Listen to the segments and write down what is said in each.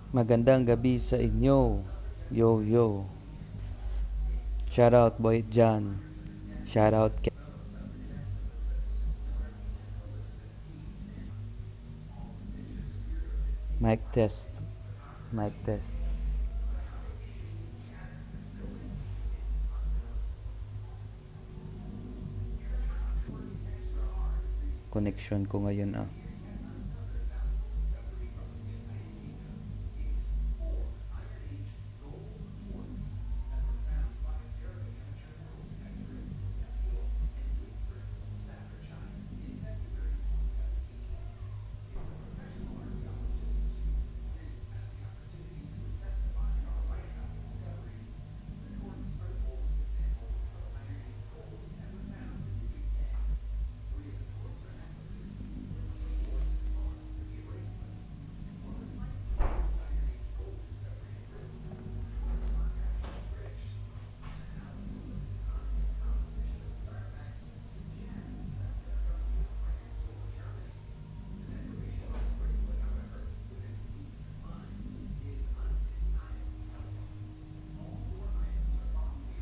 Magandang gabi sa inyo. Yo yo. Shout out Boy John. Shout out Mic test. Mic test. Connection ko ngayon ah.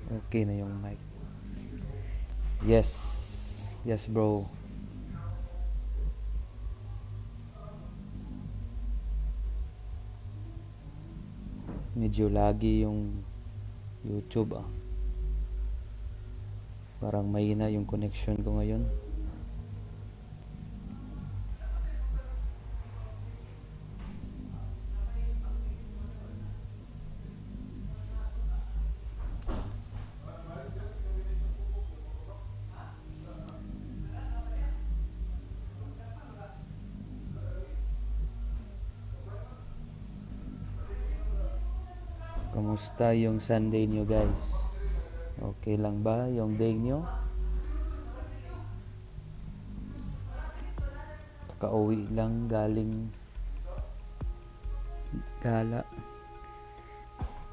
Okay na yung mic. Yes. Yes bro. Medyo lagi yung YouTube ah. Parang mahina yung connection ko ngayon. Kamusta yung Sunday nyo guys? Okay lang ba yung day nyo? Kakauwi lang galing gala.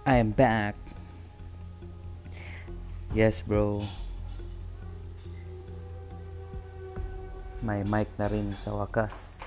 I'm back. Yes bro. May mic na rin sa wakas.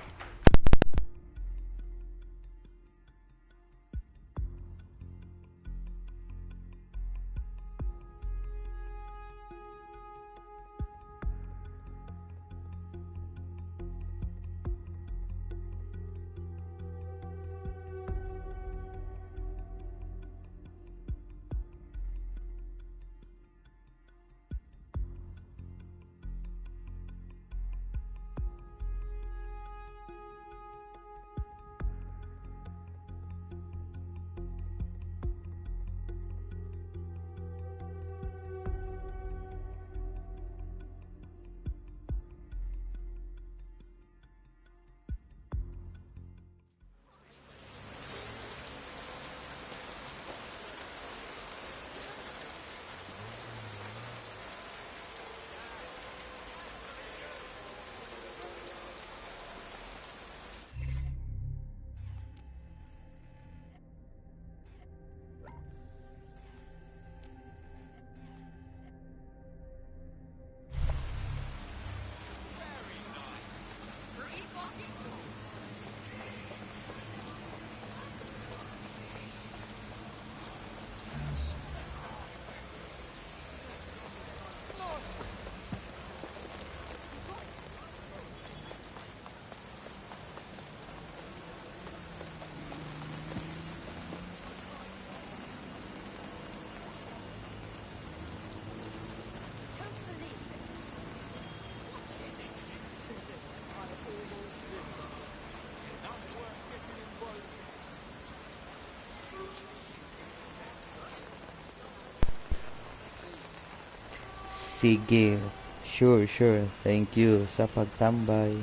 Sige. Sure. Thank you sa pagtambay.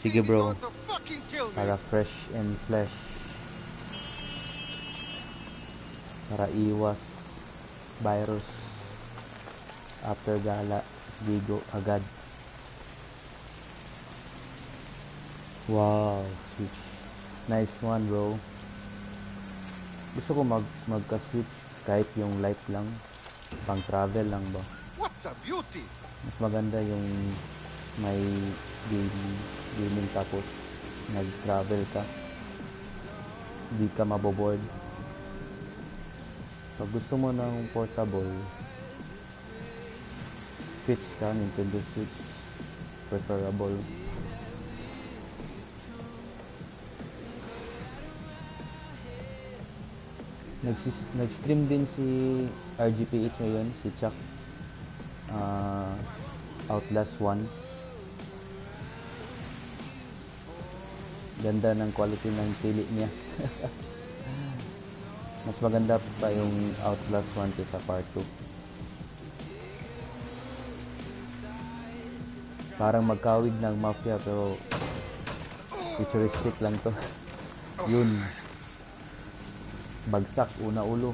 Sige bro. Para fresh and flesh. Para iwas virus. After gala, bigo agad. Wow, switch. Nice one bro. Gusto ko magka-switch kahit yung light lang, pang travel lang ba. What a beauty! Mas maganda yung may gaming tapos nag-travel ka, hindi ka maboboard. Pag gusto mo ng portable, Switch ka, Nintendo Switch, preferable. Nag-stream din si RGPH ngayon, si Chuck. Outlast 1. Ganda ng quality ng pili niya. Mas maganda pa yung Outlast 1 kaysa Part 2. Parang magkawig ng mafia pero futuristic lang to. Yun. Bagsak, una ulo.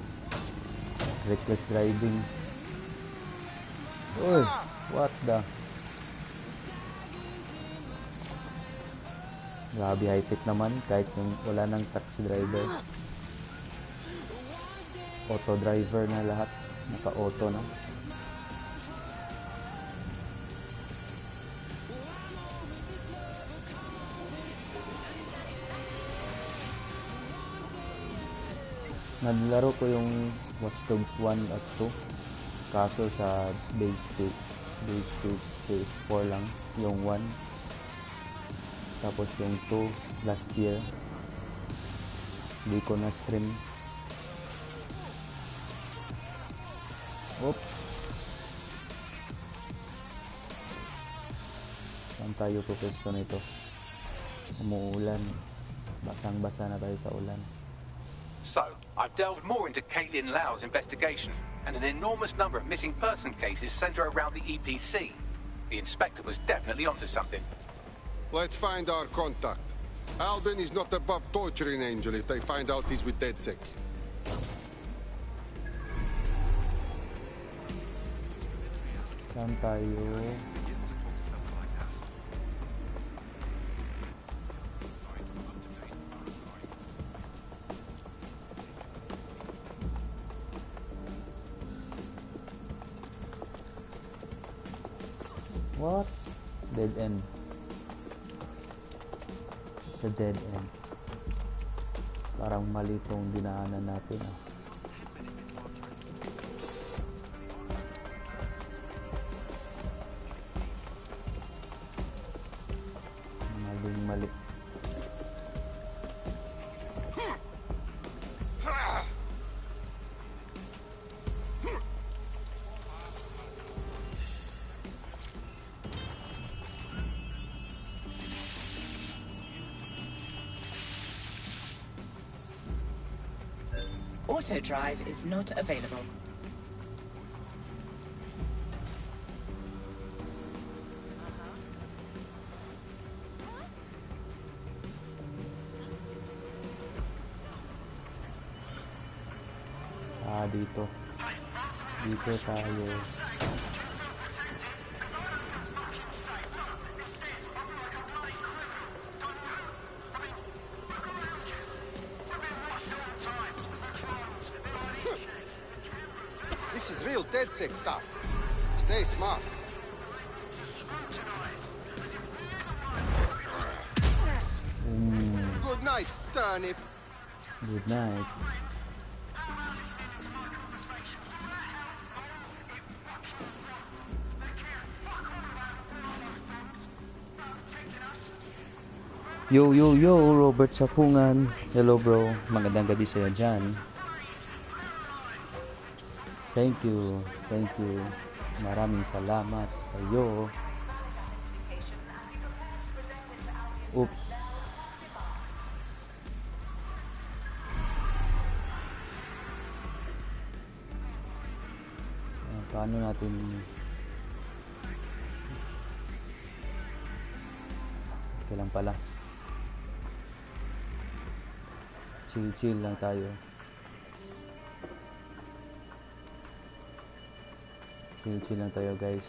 Reckless driving. Uy, what the? Grabe high-tech naman kahit yung wala ng taxi driver. Auto driver na lahat. Naka-auto na. Naglaro ko yung Watch Dogs 1 at 2. Kaso sa base PS4 lang. Yung 1. Tapos yung 2 last year. Hindi ko na stream. Oops. Saan tayo pupwesto nito? Umuulan. Basang-basa na tayo sa ulan. So, I've delved more into Caitlin Lau's investigation, and an enormous number of missing person cases center around the EPC. The inspector was definitely onto something. Let's find our contact. Albin is not above torturing Angel if they find out he's with DedSec. Saan tayo? What? Dead end. It's a dead end. Parang mali itong dinaanan natin. Mali. Auto drive is not available. Dito. Dito tayo. This is real DedSec stuff. Stay smart. Good night, turnip. Good night. Yo, Robert Sapungan. Hello bro, magandang gabi sa'yo dyan. Thank you. Maraming salamat sa'yo. Oops. Paano natin... Okay lang pala. Chill lang tayo. Chill lang tayo guys.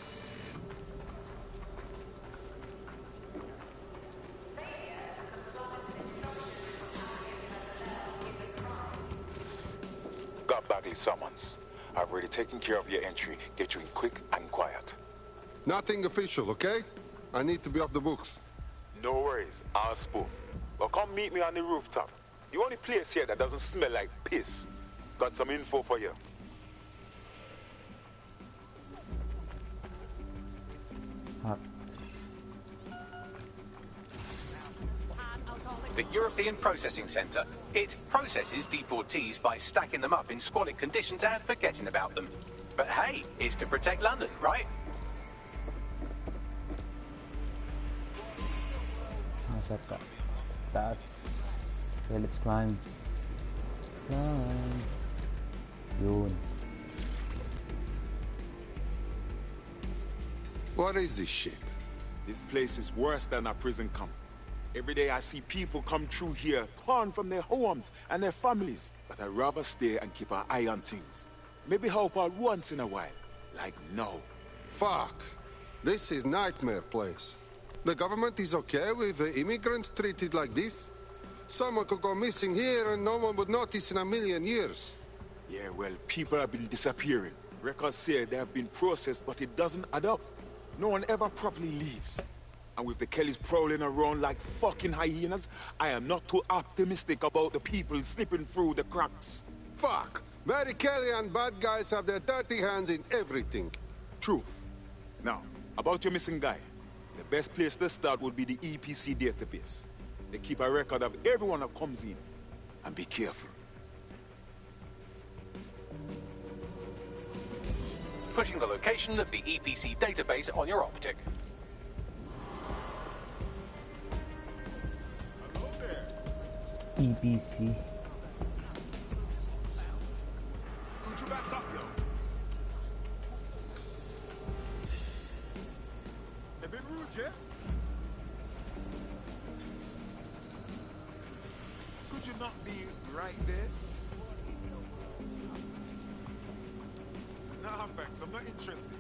Got Bagley's summons. I've already taken care of your entry. Get you in quick and quiet. Nothing official, okay? I need to be off the books. No worries. I'll spoon. Well, come meet me on the rooftop. The only place here that doesn't smell like piss. Got some info for you. Hot. The European Processing Centre. It processes deportees by stacking them up in squalid conditions and forgetting about them. But hey, it's to protect London, right? Nasa taas. Okay, let's climb. Climb. Yun. What is this shit? This place is worse than a prison camp. Every day I see people come through here, torn from their homes and their families. But I'd rather stay and keep an eye on things. Maybe help out once in a while. Like now. Fuck. This is nightmare place. The government is okay with the immigrants treated like this? Someone could go missing here and no one would notice in a million years. Yeah, well, people have been disappearing. Records say they have been processed, but it doesn't add up. No one ever properly leaves. And with the Kellys prowling around like fucking hyenas, I am not too optimistic about the people slipping through the cracks. Fuck! Barry Kelly and bad guys have their dirty hands in everything. Truth. Now, about your missing guy. The best place to start would be the EPC database. They keep a record of everyone that comes in. And be careful. Putting the location of the EPC database on your optic. Hello there. EPC. Could you back up, yo? A bit rude, yeah? Could you not be right there? Nah, thanks. I'm not interested.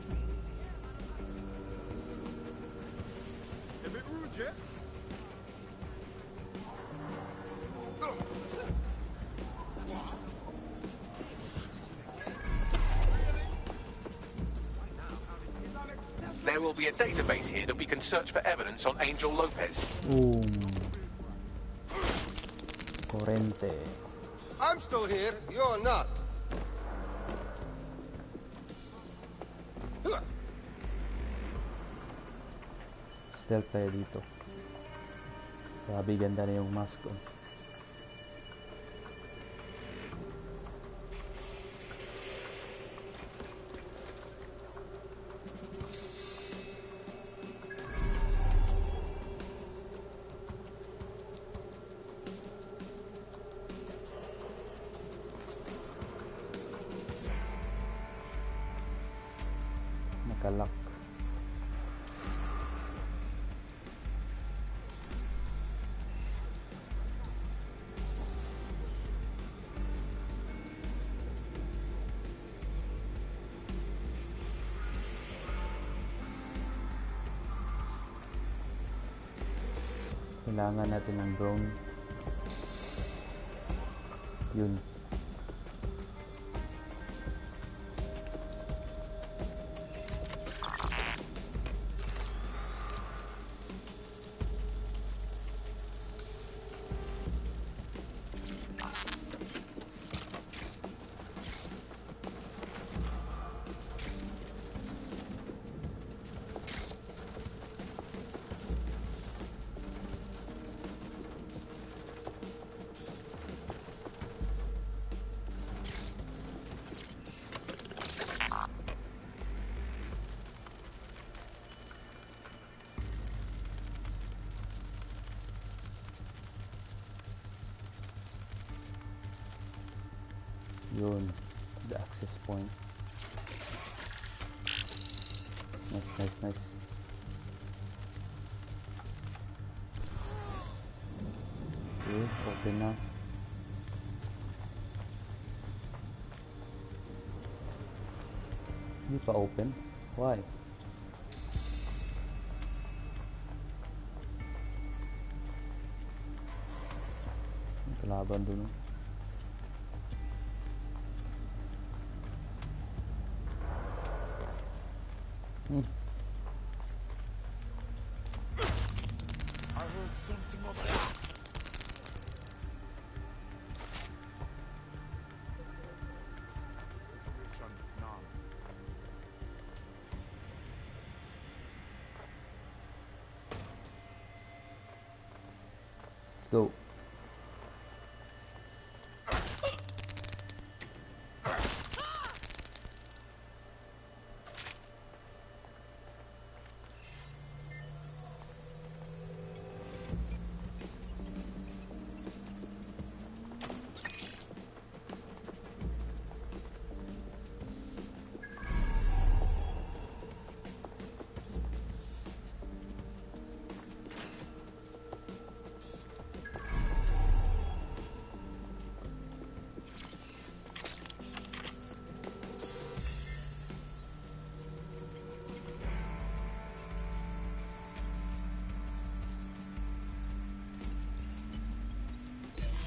A bit rude, yeah? There will be a database here that we can search for evidence on Angel Lopez. Corrente. I'm still here, you're not. Stealth tayo dito. Grabe, ganda na yung mask ko. Nakalak. Kailangan natin ng drone. Yun. Yun, the access point. Nice. Okay, open na. Hindi pa open? Why? May kalaban dun. I heard something over there. Let's go.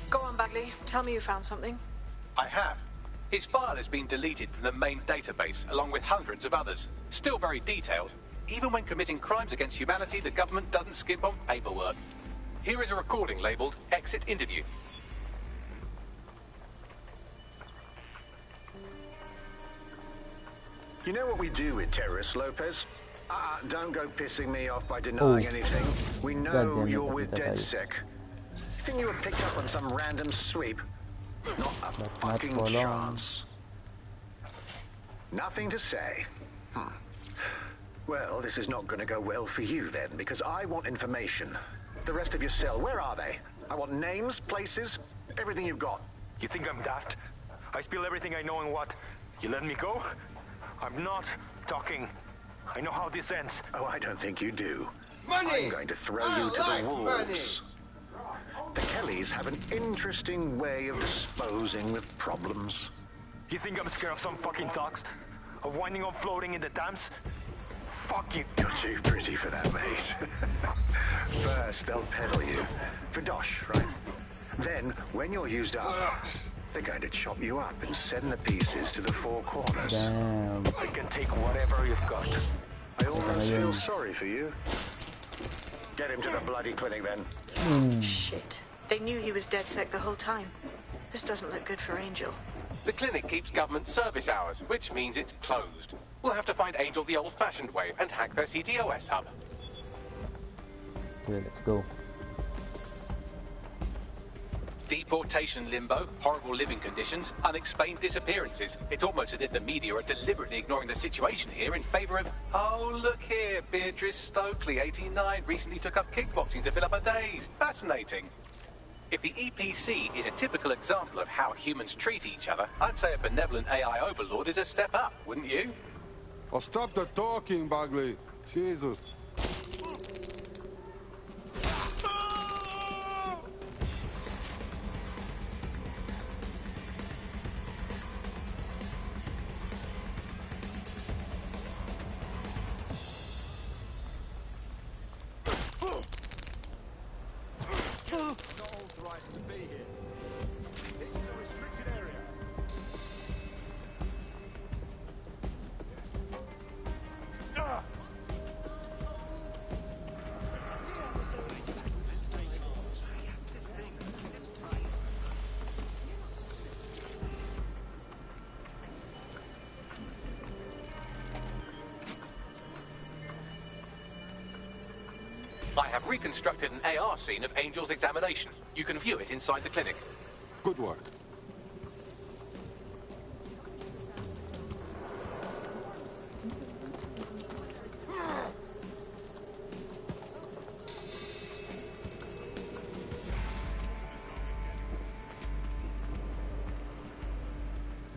Go on, Bagley. Tell me you found something. I have. His file has been deleted from the main database, along with hundreds of others. Still very detailed. Even when committing crimes against humanity, the government doesn't skimp on paperwork. Here is a recording labeled Exit Interview. You know what we do with terrorists, Lopez? Don't go pissing me off by denying anything. We know you're with DedSec. Think you were picked up on some random sweep? Not a fucking chance. Nothing to say. Well, this is not going to go well for you then, because I want information. The rest of your cell, where are they? I want names, places, everything you've got. You think I'm daft? I spill everything I know and what? You let me go? I'm not talking. I know how this ends. Oh, I don't think you do. Money! I'm going to throw you to the wolves. The Kellys have an interesting way of disposing with problems. You think I'm scared of some fucking thugs? Of winding up floating in the dams? Fuck you. You're too pretty for that, mate. First, they'll peddle you. For dosh, right? Then, when you're used up, they're going to chop you up and send the pieces to the four corners. Damn. I can take whatever you've got. I almost feel sorry for you. Get him to the bloody clinic, then. Shit. They knew he was DedSec the whole time. This doesn't look good for Angel. The clinic keeps government service hours, which means it's closed. We'll have to find Angel the old-fashioned way and hack their CTOS hub. Okay, let's go. Deportation limbo, horrible living conditions, unexplained disappearances. It's almost as if the media are deliberately ignoring the situation here in favor of... Oh, look here, Beatrice Stokely, 89, recently took up kickboxing to fill up her days. Fascinating. If the EPC is a typical example of how humans treat each other, I'd say a benevolent AI overlord is a step up, wouldn't you? Oh, stop the talking, Bagley. Jesus. I have reconstructed an AR scene of Angel's examination. You can view it inside the clinic. Good work.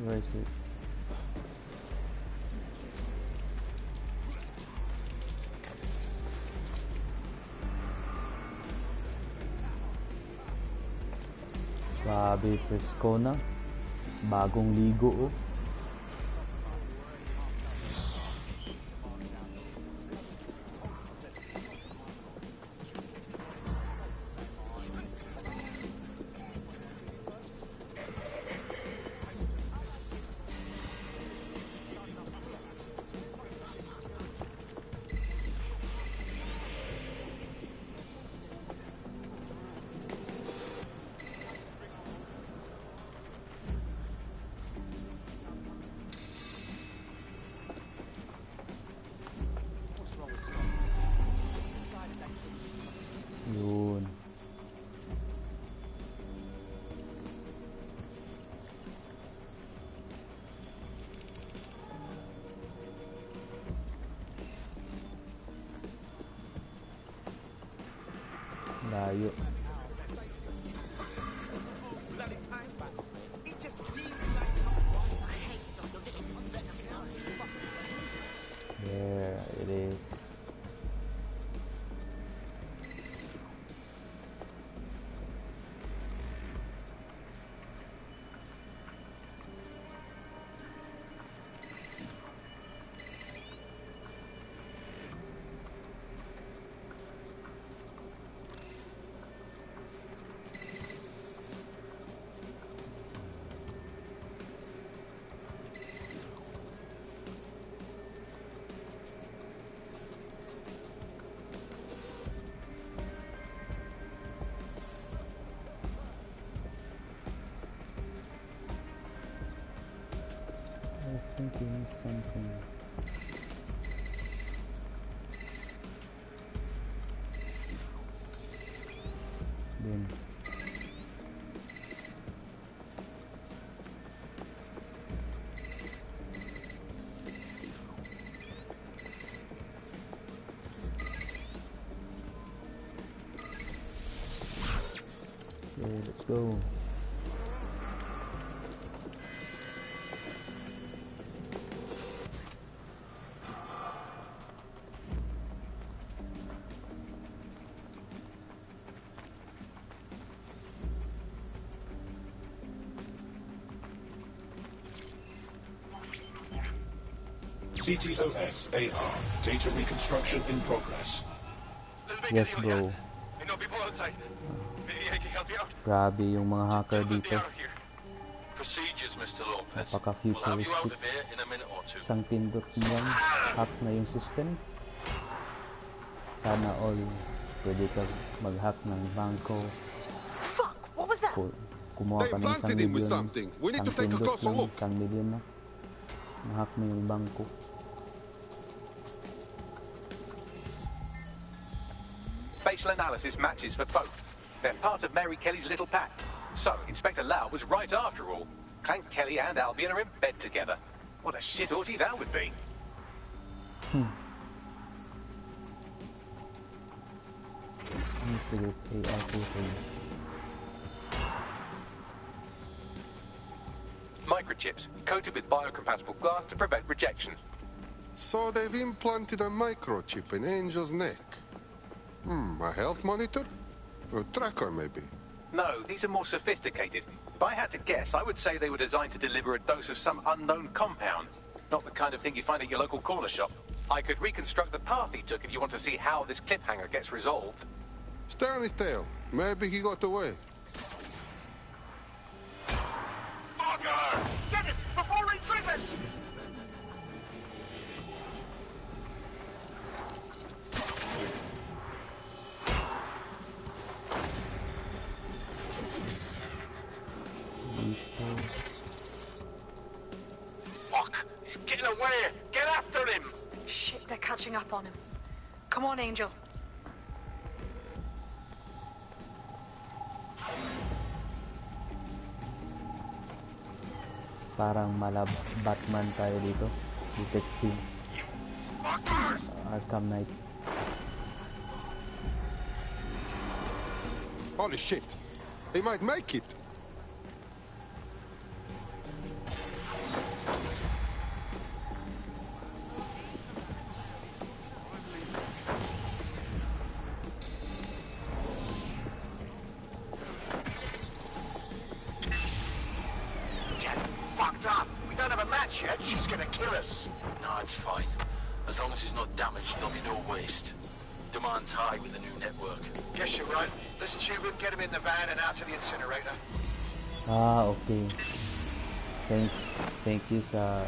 Where is it? Grabe, presko na. Bagong ligo, oh. Layo. There it is. Thinking something. Then okay, let's go. CTOS AR. Data reconstruction in progress. Yes, bro. I know people outside. Maybe I can help you out. Grabe yung mga hacker Get dito. out of here. Procedures, Mr. Lopez. Napaka-futuristic. We'll have you out of here in a minute or two. Isang pindot niyan, hack na yung system. Sana all pwede ka mag-hack ng bangko. Fuck! What was that? Kumuha ka ng They planted him with something. We need to take a closer look. 1 million na. Na-hack mo yung bangko. Facial analysis matches for both. They're part of Mary Kelly's little pack. So, Inspector Lau was right after all. Clank Kelly and Albion are in bed together. What a shit orgy that would be. Investigate AR footage. Microchips, coated with biocompatible glass to prevent rejection. So they've implanted a microchip in Angel's neck. A health monitor? A tracker, maybe? No, these are more sophisticated. If I had to guess, I would say they were designed to deliver a dose of some unknown compound. Not the kind of thing you find at your local corner shop. I could reconstruct the path he took if you want to see how this cliffhanger gets resolved. Stay on his tail. Maybe he got away. Fucker! Get it before he triggers! Fuck! He's getting away! Get after him! Shit, they're catching up on him. Come on, Angel. Parang mala Batman tayo dito. Detective. Arkham Knight. Holy shit. They might make it. She's gonna kill us. No, it's fine. As long as it's not damaged, there'll be no waste. Demand's high with the new network. Guess you're right. Let's tube him, get him in the van and out to the incinerator. Okay. Thank you sa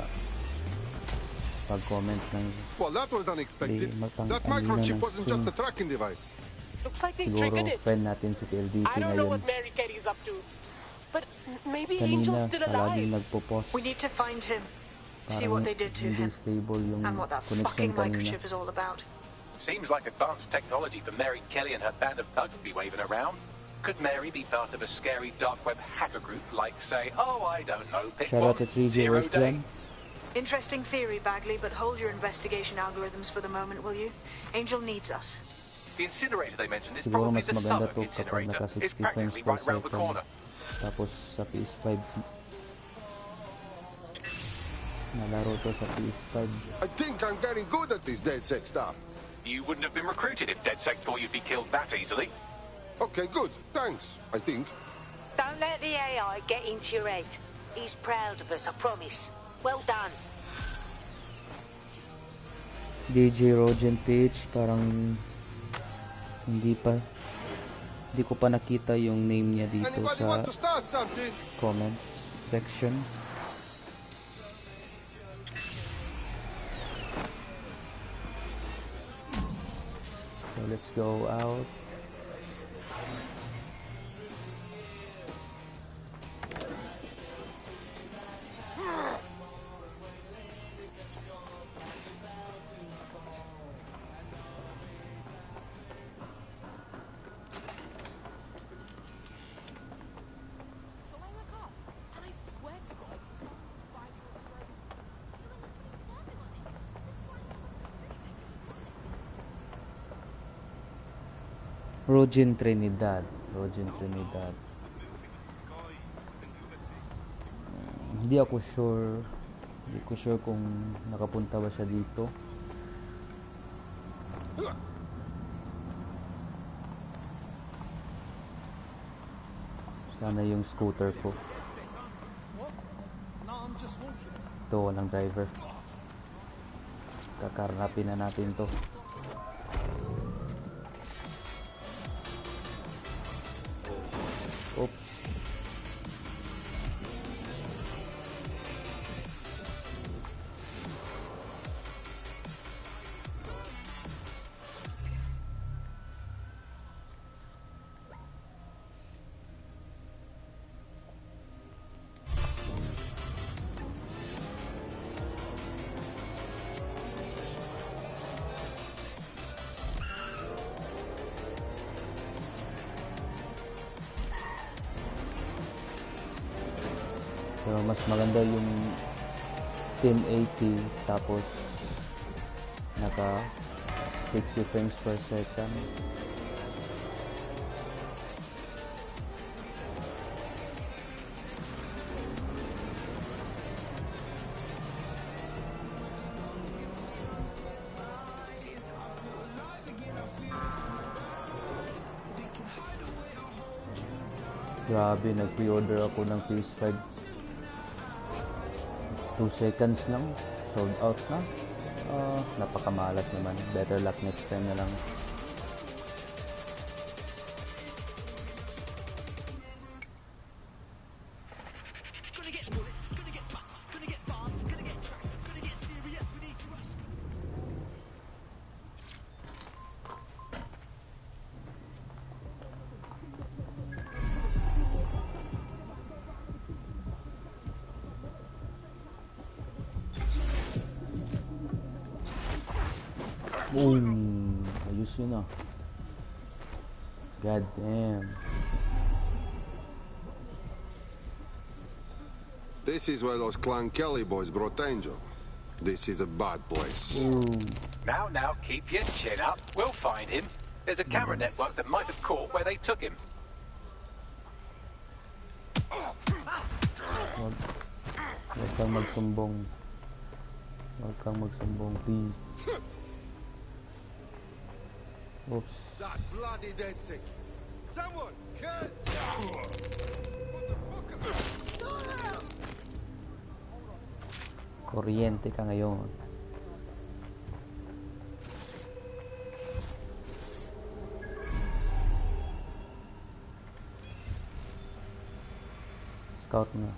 pag-comment ng Well, that was unexpected. That microchip wasn't just a tracking device. Looks like they triggered siguro it. friend natin si PLDT I don't know ngayon. what Mary Kelly's up to, but maybe Kanina, Angel's still palaging alive. nagpo-post. We need to find him. See Parang what they did to hindi him. stable yung And what that connection fucking kanina. microchip is all about. Seems like advanced technology for Mary Kelly and her band of thugs to be waving around. Could Mary be part of a scary dark web hacker group like, say, I don't know, Shout out to Pitbull, 3 Zero viewers Day? dyan. Interesting theory, Bagley, but hold your investigation algorithms for the moment, will you? Angel needs us. The incinerator they mentioned is siguro probably mas the maganda Southwark to kapag incinerator. naka It's 60 frames practically per right round the second. corner. Tapos sa PS5 nalaro to sa PS5. I think I'm getting good at this DedSec stuff. You wouldn't have been recruited if DedSec thought you'd be killed that easily. Okay, good. Thanks, I think. Don't let the AI get into your head. He's proud of us, I promise. Well done. DJ Rogen page, parang hindi ko pa nakita yung name niya dito Anybody sa want to start something? comments section. So let's go out. Rogen Trinidad. Hindi ako sure kung nakapunta ba siya dito. Sana yung scooter ko. Ito, walang driver. Kakarnapin na natin to. Oops. Pero mas maganda yung 1080 tapos naka 60 frames per second. Grabe, nag-pre-order ako ng PS5. 2 seconds lang, sold out na. Napakamalas naman. Better luck next time na lang. Boom! Ayos yun ah. God damn. This is where those Clan Kelly boys brought Angel. This is a bad place. Now, keep your chin up. We'll find him. There's a camera network that might have caught where they took him. Huwag kang magsumbong. Huwag kang magsumbong, please. Oops. That bloody DedSec. Someone can. Kuryente ka ngayon. Scout na.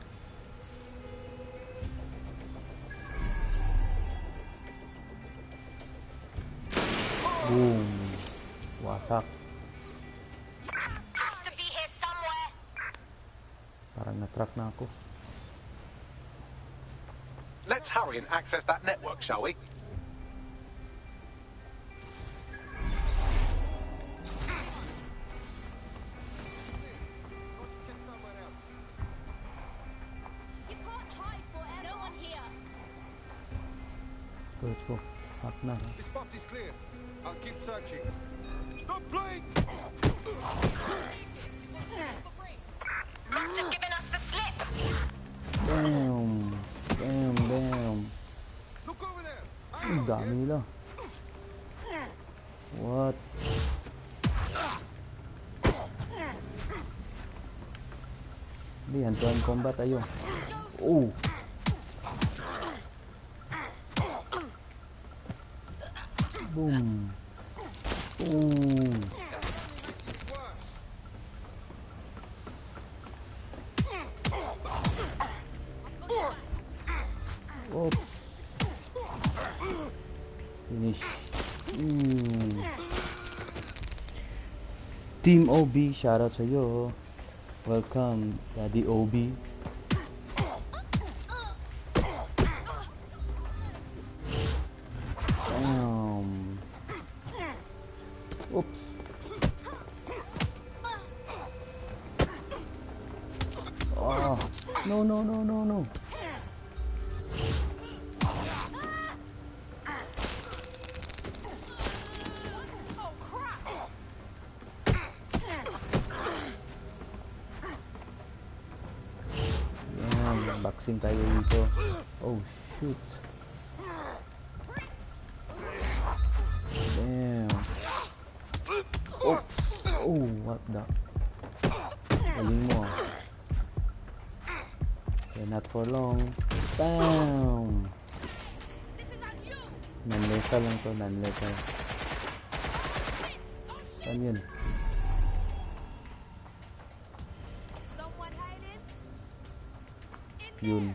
Boom. Wasak. Parang na-truck na ako. Let's hurry and access that network, shall we? Let's go. Hack na. The spot is clear. I'll keep searching. Stop playing! Must have given us the slip. Damn. Look over there. Ang dami nila. What? Hindi, hand-to-hand combat tayo. Oh! Boom! Boom! Oh! Finish. Team OB, shoutout sa iyo. Welcome, Daddy OB. Damn. Oops. Oh, no. Boxing tayo dito. Oh shoot. Damn. Oops. Oh, what the? Galing mo. Okay, not for long. Bam. Non-lethal lang to, non-lethal. Saan yun? Yun.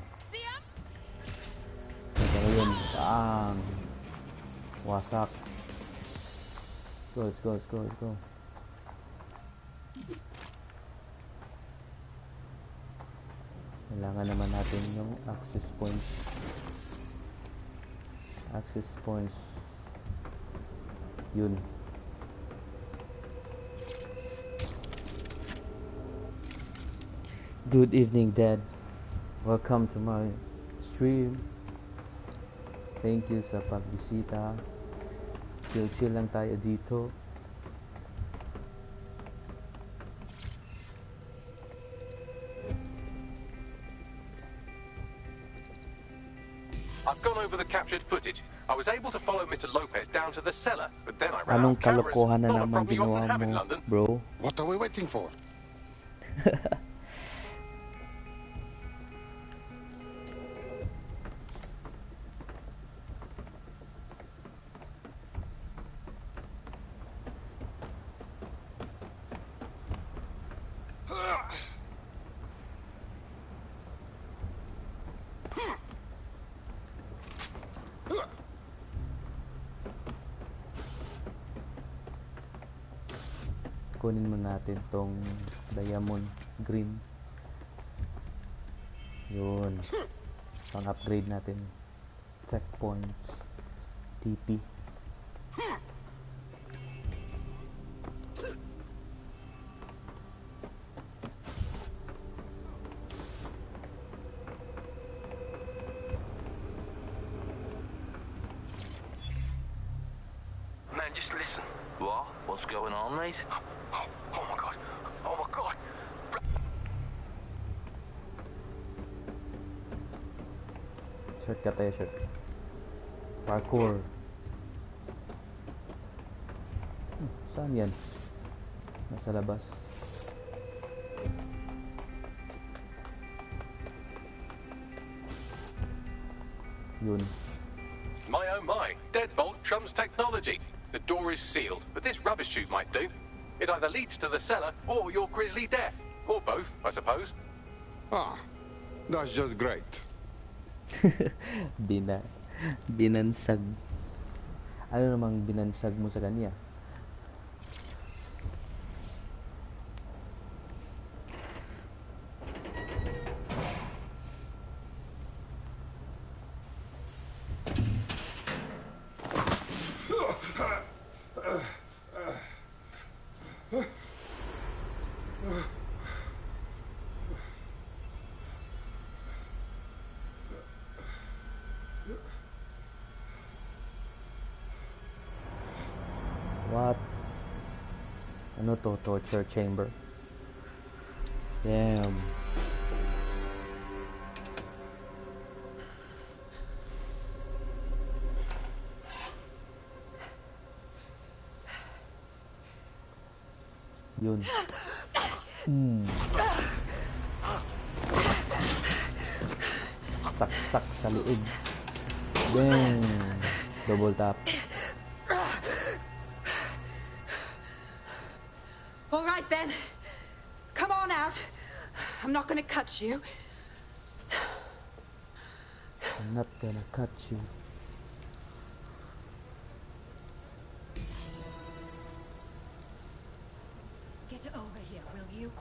Ito yun. Bang. Wasak. Let's go. Kailangan naman natin yung access points. Yun. Good evening, Dad. Welcome to my stream. Thank you sa pagbisita. Chill lang tayo dito. I've gone over the captured footage. I was able to follow Mr. Lopez down to the cellar, but then I ran out Anong of cameras. kalokohan na Not a naman problem you ginawa often have in mo, London. bro? What are we waiting for? Kunin mo natin tong diamond green. Yun. Pang upgrade natin. Tech points. TP. Man, just listen. What? What's going on, mate? Oh my god. Oh my god. Shortcut tayo, shortcut. Parkour. Saan yan? Nasa labas. Yun. My oh my, deadbolt trumps technology. The door is sealed, but this rubbish chute might do. It either leads to the cellar or your grisly death. Or both, I suppose. Ah, that's just great. Binansag. Ano namang binansag mo sa kanya? What? Ano to? Torture chamber. Damn. Yun. Saksak sa liig. Bang. Double tap. All right then. Come on out. I'm not gonna cut you. I'm not gonna cut you. Get over here, will you?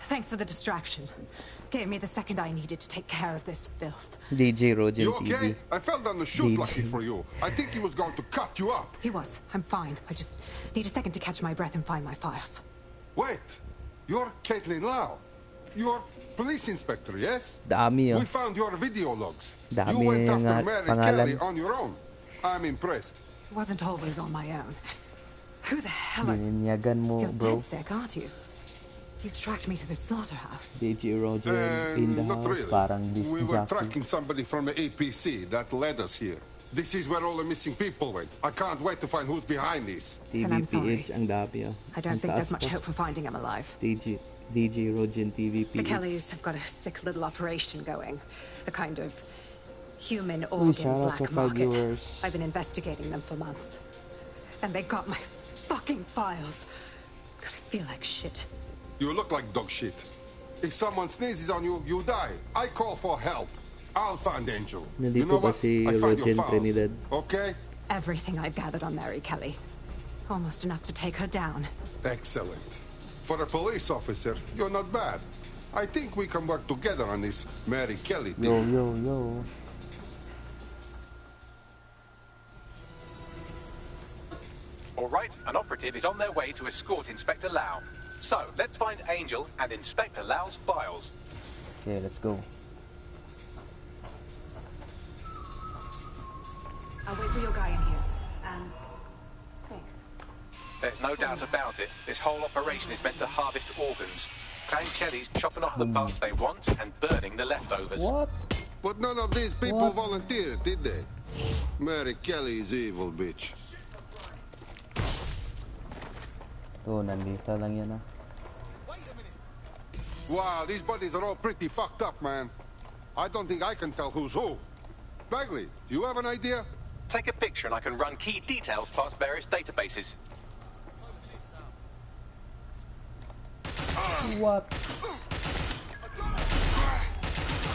Thanks for the distraction. Gave me the second I needed to take care of this filth. DJ Rogen You okay? TV. I fell down the chute lucky for you. I think he was going to cut you up. He was. I'm fine. I just need a second to catch my breath and find my files. Wait. You're Caitlin Lau. You're police inspector, yes? Dami, oh. We found your video logs. Dami You went after nga Mary pangalan. Kelly on your own. I'm impressed. It wasn't always on my own. Who the hell are Bininyagan mo, You're bro. dead sick, aren't you? You tracked me to the slaughterhouse. DJ Roger in the Not house. really. Parang this We were Jackie. tracking somebody from the APC that led us here. This is where all the missing people went. I can't wait to find who's behind this. Then I'm sorry. TVPH ang dami, oh. I don't Ang think there's taas much pa. hope for finding him alive. DJ Rogen TVPH. The Kellys have got a sick little operation going. A kind of human Uy, organ shout out black sa 5 market. viewers. I've been investigating them for months. And they got my fucking files. God, I feel like shit. You look like dog shit. If someone sneezes on you, you die. I call for help. I'll find Angel. Nandito You know pa what? si I find your Rogen files. Trinidad. Okay? Everything I've gathered on Mary Kelly. Almost enough to take her down. Excellent. For a police officer, you're not bad. I think we can work together on this Mary Kelly thing. Yo. All right, an operative is on their way to escort Inspector Lau. So, let's find Angel and Inspector Lau's files. Okay, let's go. I'll wait for your guy in here. Thanks. There's no doubt about it. This whole operation is meant to harvest organs. Clan Kelly's chopping off the parts they want and burning the leftovers. What? But none of these people volunteered, did they? Mary Kelly is evil, bitch. Oh, nandito lang yan, ah. Wow, these bodies are all pretty fucked up, man. I don't think I can tell who's who. Bagley, do you have an idea? Take a picture and I can run key details past various databases. What?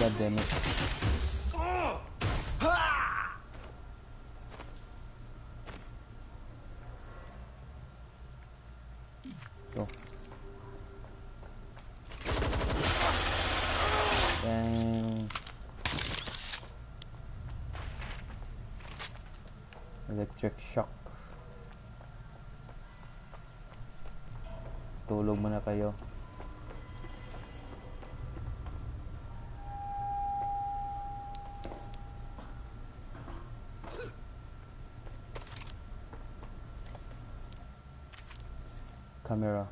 God damn it. Go. Dang. Electric shock. Tulog muna kayo. Camera.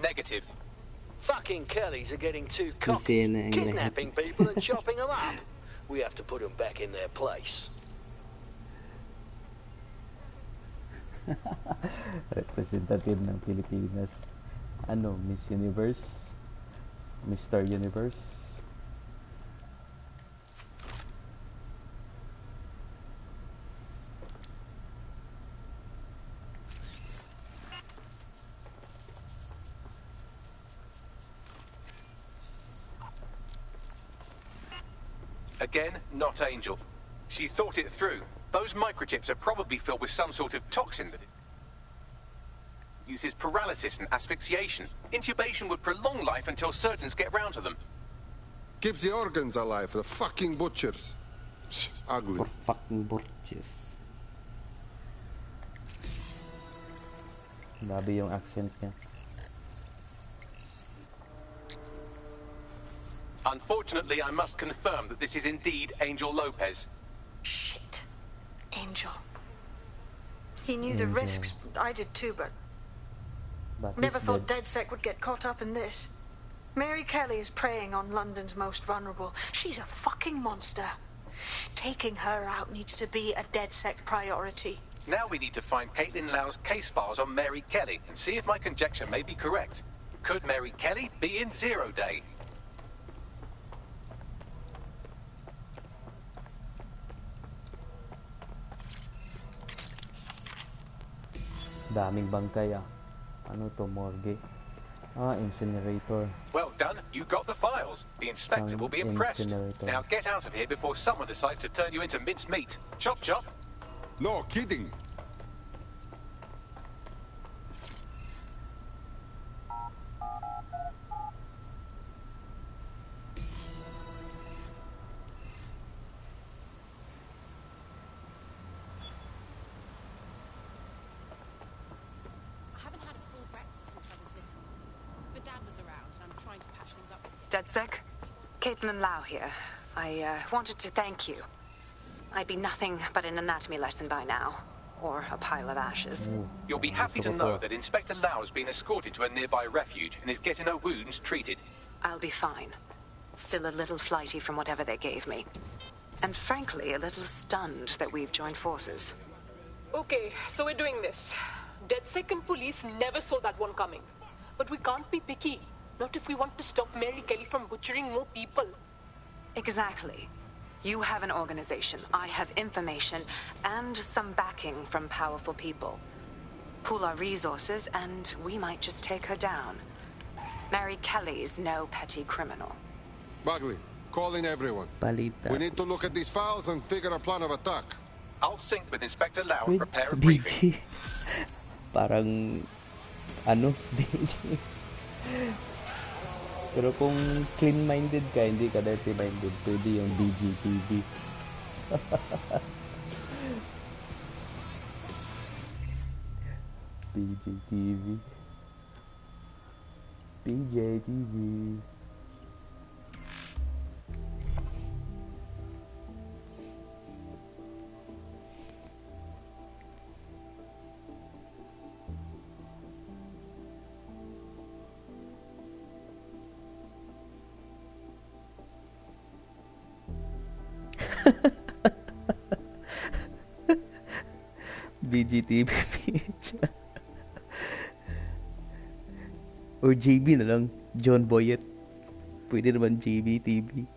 Negative. Fucking Kellys are getting too cocky, Kasi na- kidnapping people and chopping them up. We have to put them back in their place. Representative ng Pilipinas. Ano, Miss Universe? Mr. Universe? Again, not Angel. She thought it through. Those microchips are probably filled with some sort of toxin. uses paralysis and asphyxiation. Intubation would prolong life until surgeons get round to them. Keeps the organs alive, the fucking butchers. Ugly. Fucking butchers. Grabe yung accent niya. Unfortunately, I must confirm that this is indeed Angel Lopez. Shit. Angel. He knew the risks. I did too, but never thought DedSec would get caught up in this. Mary Kelly is preying on London's most vulnerable. She's a fucking monster. Taking her out needs to be a DedSec priority. Now we need to find Caitlin Lau's case files on Mary Kelly and see if my conjecture may be correct. Could Mary Kelly be in Zero Day? Daming bangkay ah. Ano to, morgue? Ah, incinerator. Well done, you got the files. The inspector will be impressed. Now get out of here before someone decides to turn you into minced meat. Chop chop. No kidding. DedSec? Caitlin Lau here. I wanted to thank you. I'd be nothing but an anatomy lesson by now. Or a pile of ashes. You'll be happy to know that Inspector Lau has been escorted to a nearby refuge and is getting her wounds treated. I'll be fine. Still a little flighty from whatever they gave me. And frankly, a little stunned that we've joined forces. Okay, so we're doing this. DedSec and police never saw that one coming. But we can't be picky. Not if we want to stop Mary Kelly from butchering more people. Exactly. You have an organization, I have information, and some backing from powerful people. Pool our resources, and we might just take her down. Mary Kelly's no petty criminal. Bagley, call in everyone. Balita. We need to look at these files and figure a plan of attack. I'll sync with Inspector Lau and prepare a briefing. Parang ano, BG. Pero kung clean-minded ka, hindi ka dirty-minded, pwede yung BGTV. BGTV. BJTV. BGTV page. Or JB na lang, John Boyet. Pwede naman JB TV.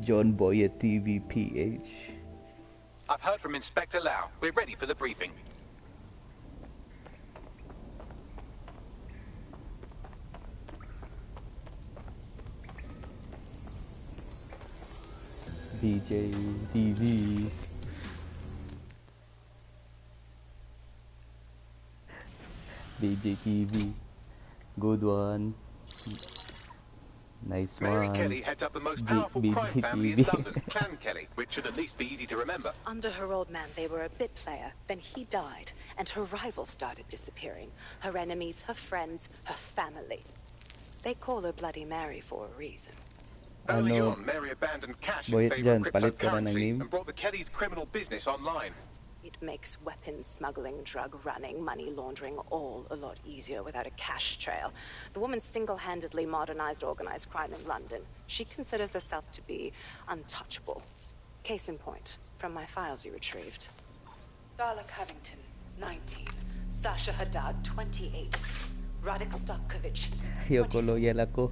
John Boyet TV PH. I've heard from Inspector Lau. We're ready for the briefing. BJ TV. BJ TV. Good one. Nice one. Mary Kelly heads up the most powerful crime family in London, Clan Kelly, which should at least be easy to remember. Under her old man, they were a bit player. Then he died, and her rivals started disappearing. Her enemies, her friends, her family. They call her Bloody Mary for a reason. Early on, Mary abandoned cash in favor of cryptocurrency and brought the Kellys' criminal business online. It makes weapons smuggling, drug running, money laundering all a lot easier without a cash trail. The woman single-handedly modernized organized crime in London. She considers herself to be untouchable. Case in point, from my files you retrieved. Darla Covington, 19. Sasha Haddad, 28. Radek Stavkovich, 24.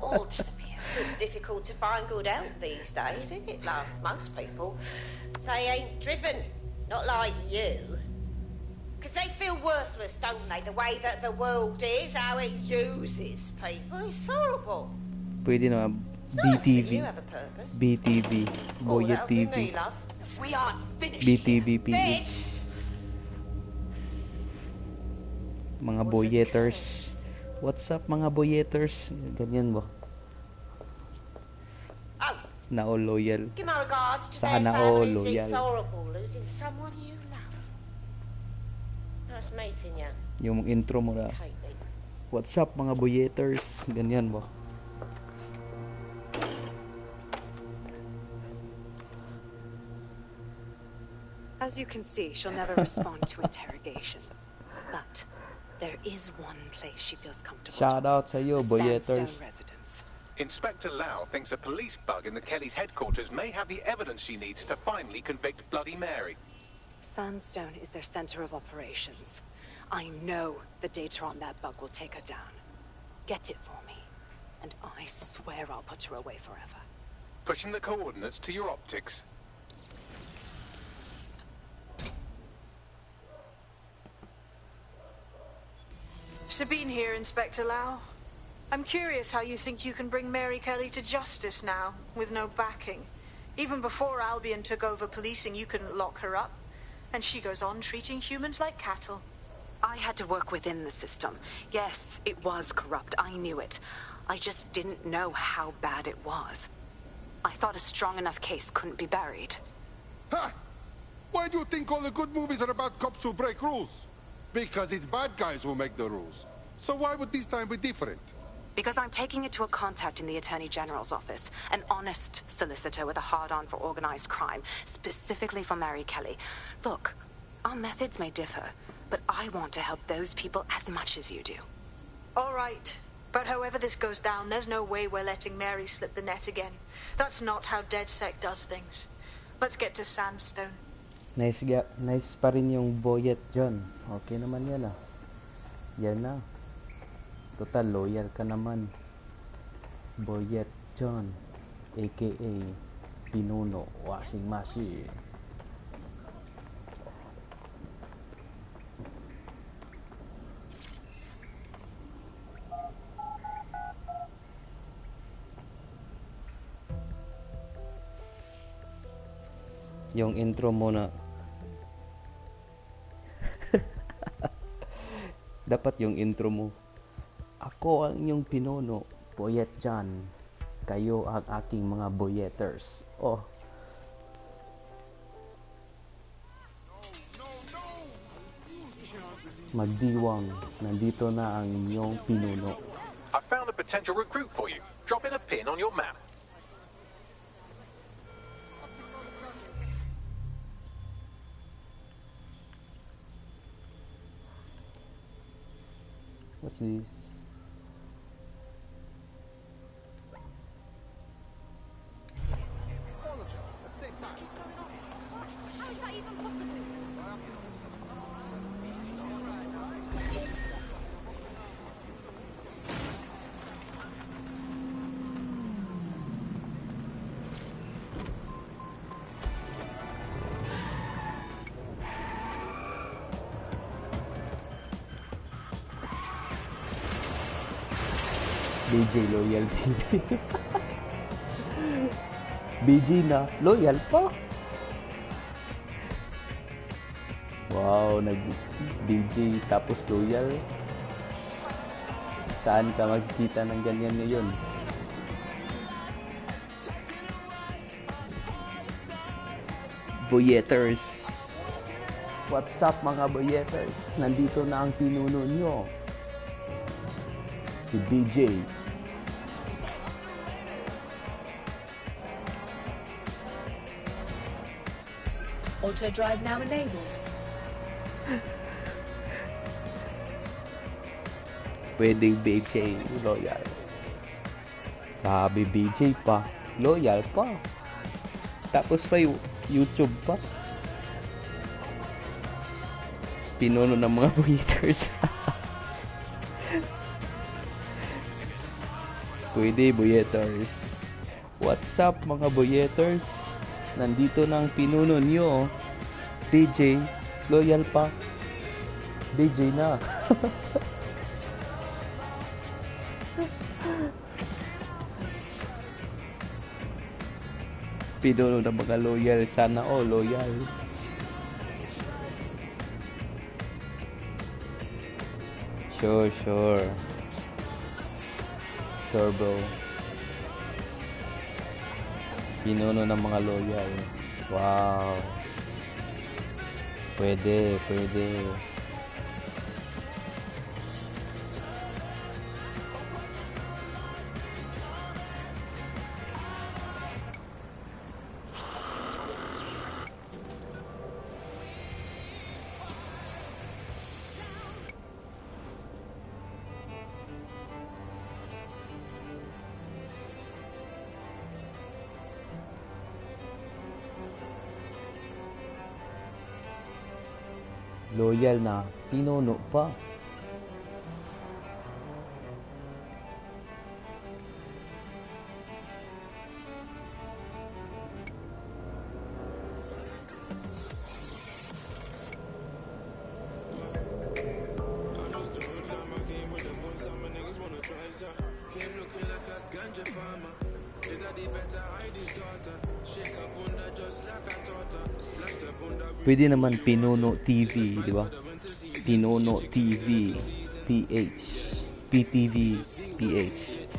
All disappeared. It's difficult to find good help these days, isn't it, love? Most people, they ain't driven. Not like you. Because they feel worthless, don't they? The way that the world is, how it uses people. It's horrible. Pwede naman BTV. BTV. Boyet TV. We aren't finished. BTV yet. PH. This Mga boyeters. What's up mga boyeters? Ganyan ba? Oh, Na all loyal. give my regards to their Sana all families. loyal. It's horrible losing someone you love. Nice meeting you. Yung intro mo na. What's up mga boyeters? Ganyan ba? As you can see, she'll never respond to interrogation. But there is one place she feels comfortable. Shout out to you, boyeters. Sandstone residence. Inspector Lau thinks a police bug in the Kellys' headquarters may have the evidence she needs to finally convict Bloody Mary. Sandstone is their center of operations. I know the data on that bug will take her down. Get it for me, and I swear I'll put her away forever. Pushing the coordinates to your optics. Sabine here, Inspector Lau. I'm curious how you think you can bring Mary Kelly to justice now, with no backing. Even before Albion took over policing, you couldn't lock her up. And she goes on treating humans like cattle. I had to work within the system. Yes, it was corrupt. I knew it. I just didn't know how bad it was. I thought a strong enough case couldn't be buried. Ha! Why do you think all the good movies are about cops who break rules? Because it's bad guys who make the rules. So why would this time be different? Because I'm taking it to a contact in the Attorney General's office. An honest solicitor with a hard-on for organized crime, specifically for Mary Kelly. Look, our methods may differ, but I want to help those people as much as you do. All right. But however this goes down, there's no way we're letting Mary slip the net again. That's not how DedSec does things. Let's get to Sandstone. Nice pa rin yung boyet dyan. Okay naman yan ah. Yan na. Total loyal ka naman. Boyet John, aka Pinuno Washing Machine. Yung intro muna. Dapat yung intro mo. Ako ang inyong pinuno, Boyet John. Kayo ang aking mga boyeters. Oh. Magdiwang, nandito na ang inyong pinuno. I found a potential recruit for you. Drop in a pin on your map. What's this? BJ Loyal TV. BJ na loyal pa. Wow, nag-BJ tapos loyal. Saan ka magkita ng ganyan ngayon? Boyeters. What's up mga boyeters? Nandito na ang pinuno nyo. Si BJ. Auto drive now enabled. Pwedeng BJ loyal. Sabi BJ pa, loyal pa. Tapos pa YouTube pa. Pinuno ng mga boyeters. Pwede boyeters. What's up mga boyeters? Nandito na ang pinuno nyo. DJ, loyal pa. DJ na. Pinuno na mga loyal. Sana loyal. Sure. Sure, bro. Pinuno ng mga loyal. Wow. Pwede. Loyal na pinuno pa. Pwede naman Pinuno TV, di ba? Pinuno TV, PH, PTV, PH.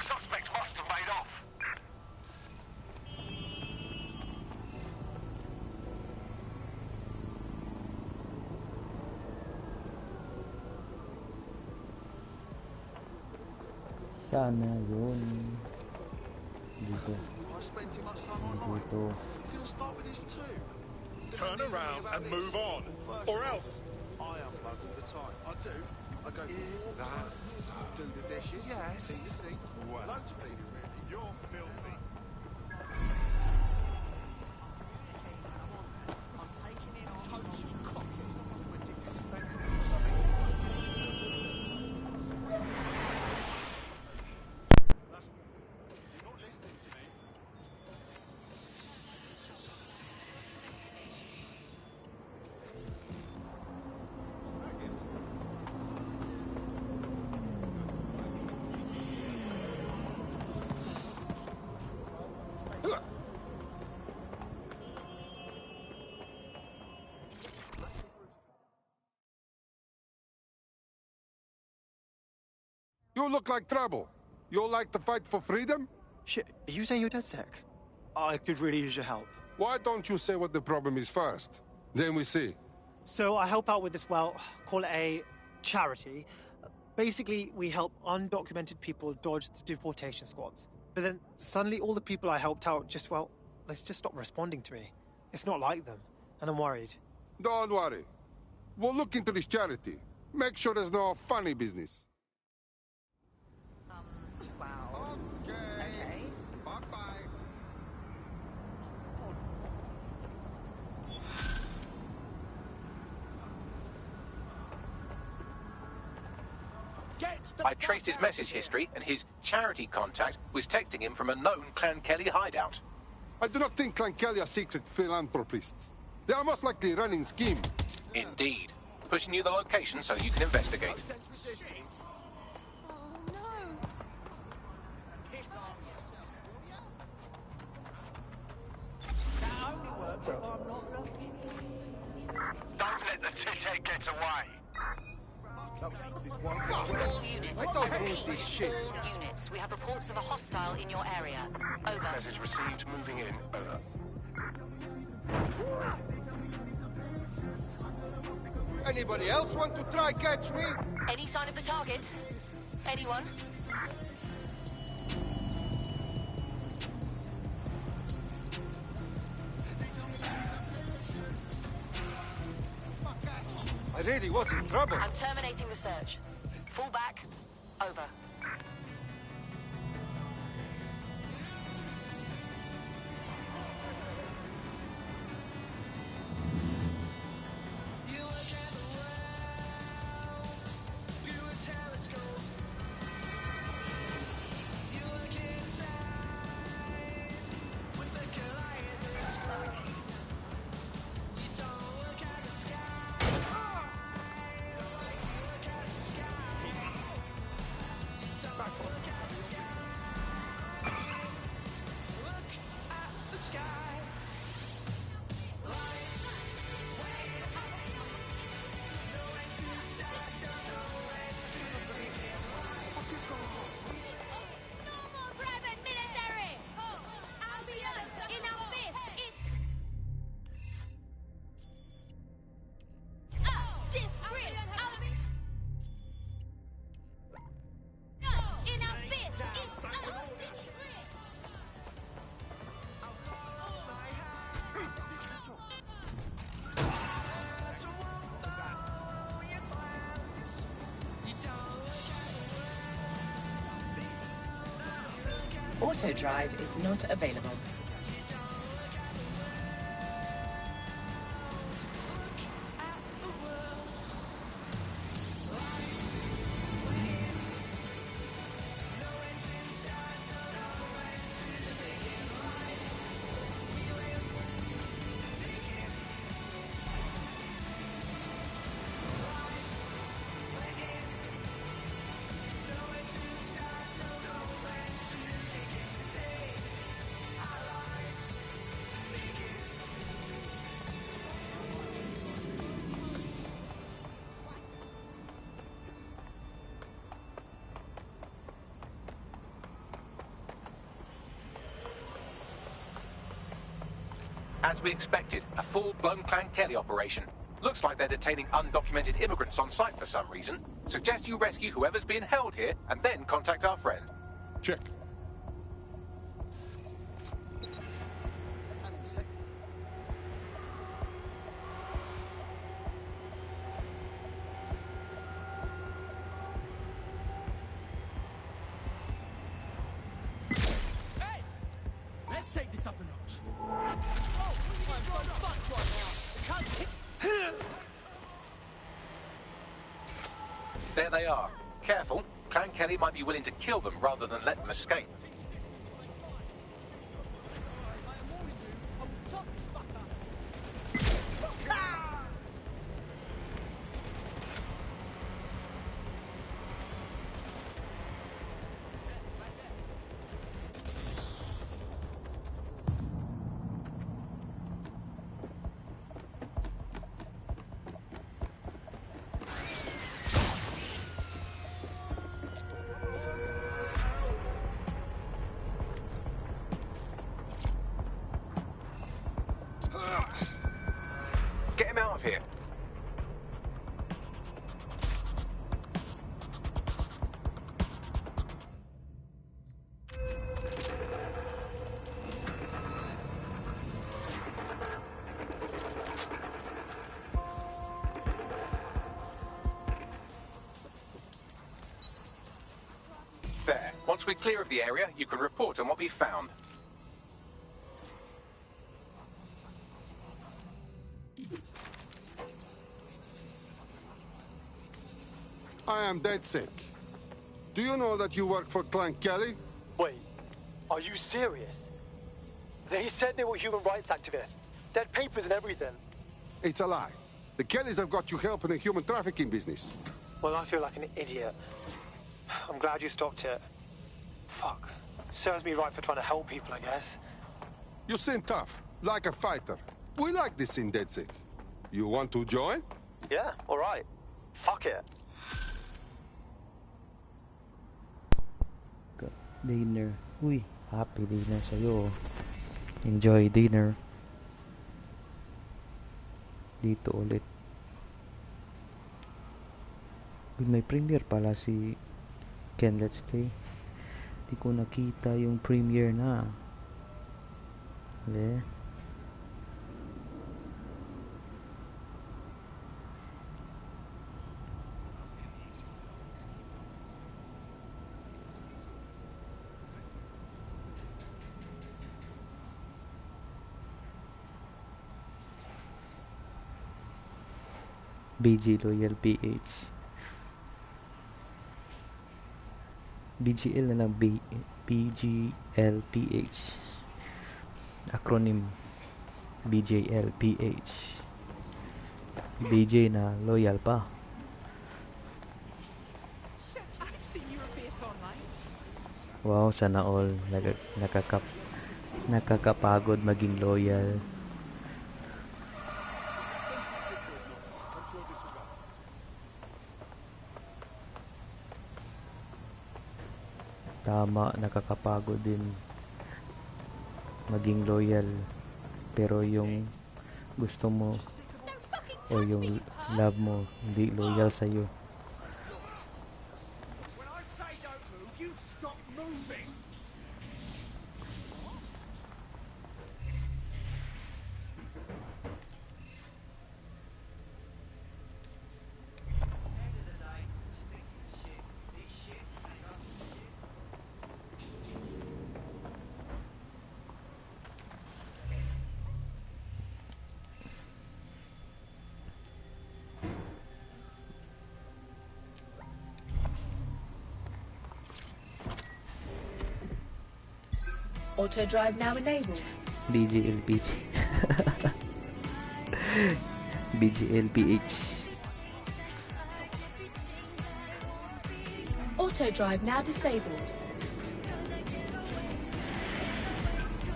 Suspect must have made off. Sana yun. Dito. Turn around and move on, or else. I unplug all the time. I do. I go. Is that so? Do the dishes. Yes. Clean the sink. Well, loads of cleaning, really. You're filthy. I'm taking it on. Total cocky. You're not listening to me. You look like trouble. You like to fight for freedom? Shit, are you saying you're DedSec? I could really use your help. Why don't you say what the problem is first? Then we see. So I help out with this, well, call it a charity. Basically, we help undocumented people dodge the deportation squads. But then suddenly all the people I helped out just, well, they just stopped responding to me. It's not like them, and I'm worried. Don't worry. We'll look into this charity. Make sure there's no funny business. Wow. Okay. Bye-bye. I traced his message history, and his charity contact was texting him from a known Clan Kelly hideout. I do not think Clan Kelly are secret philanthropists. They are most likely running scheme. Indeed. Pushing you the location so you can investigate. Don't let the tithead get away. All units. I don't need this shit. All units. We have reports of a hostile in your area. Over. Message received. Moving in. Over. Anybody else want to try catch me? Any sign of the target? Anyone? I really was in trouble. I'm terminating the search. Fall back. Over. Auto drive is not available. As we expected, a full-blown Clan Kelly operation. Looks like they're detaining undocumented immigrants on site for some reason. Suggest you rescue whoever's being held here, and then contact our friend. Check. Let's take this up a notch. I'm so fucked right now. There they are. Careful. Clan Kelly might be willing to kill them rather than let them escape. Get him out of here. There. Once we're clear of the area, you can report on what we found. I am dead sick. Do you know that you work for Clan Kelly? Wait, are you serious? They said they were human rights activists. They had papers and everything. It's a lie. The Kellys have got you help in the human trafficking business. Well, I feel like an idiot. I'm glad you stopped it. Fuck. Serves me right for trying to help people, I guess. You seem tough, like a fighter. We like this in DedSec. You want to join? Yeah, all right. Fuck it. Dinner. Uy, happy dinner sa'yo. Enjoy dinner. Dito ulit. Uy, may premiere pala si Ken Let's Play. Di ko nakita yung premiere na. Hali. BG Loyal PH. BGL na lang. BGL PH. Acronym BJL PH. BJ na loyal pa. Wow, sana all. Nakakapagod maging loyal. Tama, nakakapagod din maging loyal, pero yung gusto mo o yung love mo hindi loyal sa'yo. Auto drive now enabled. BGLPH. BGLPH. Auto drive now disabled.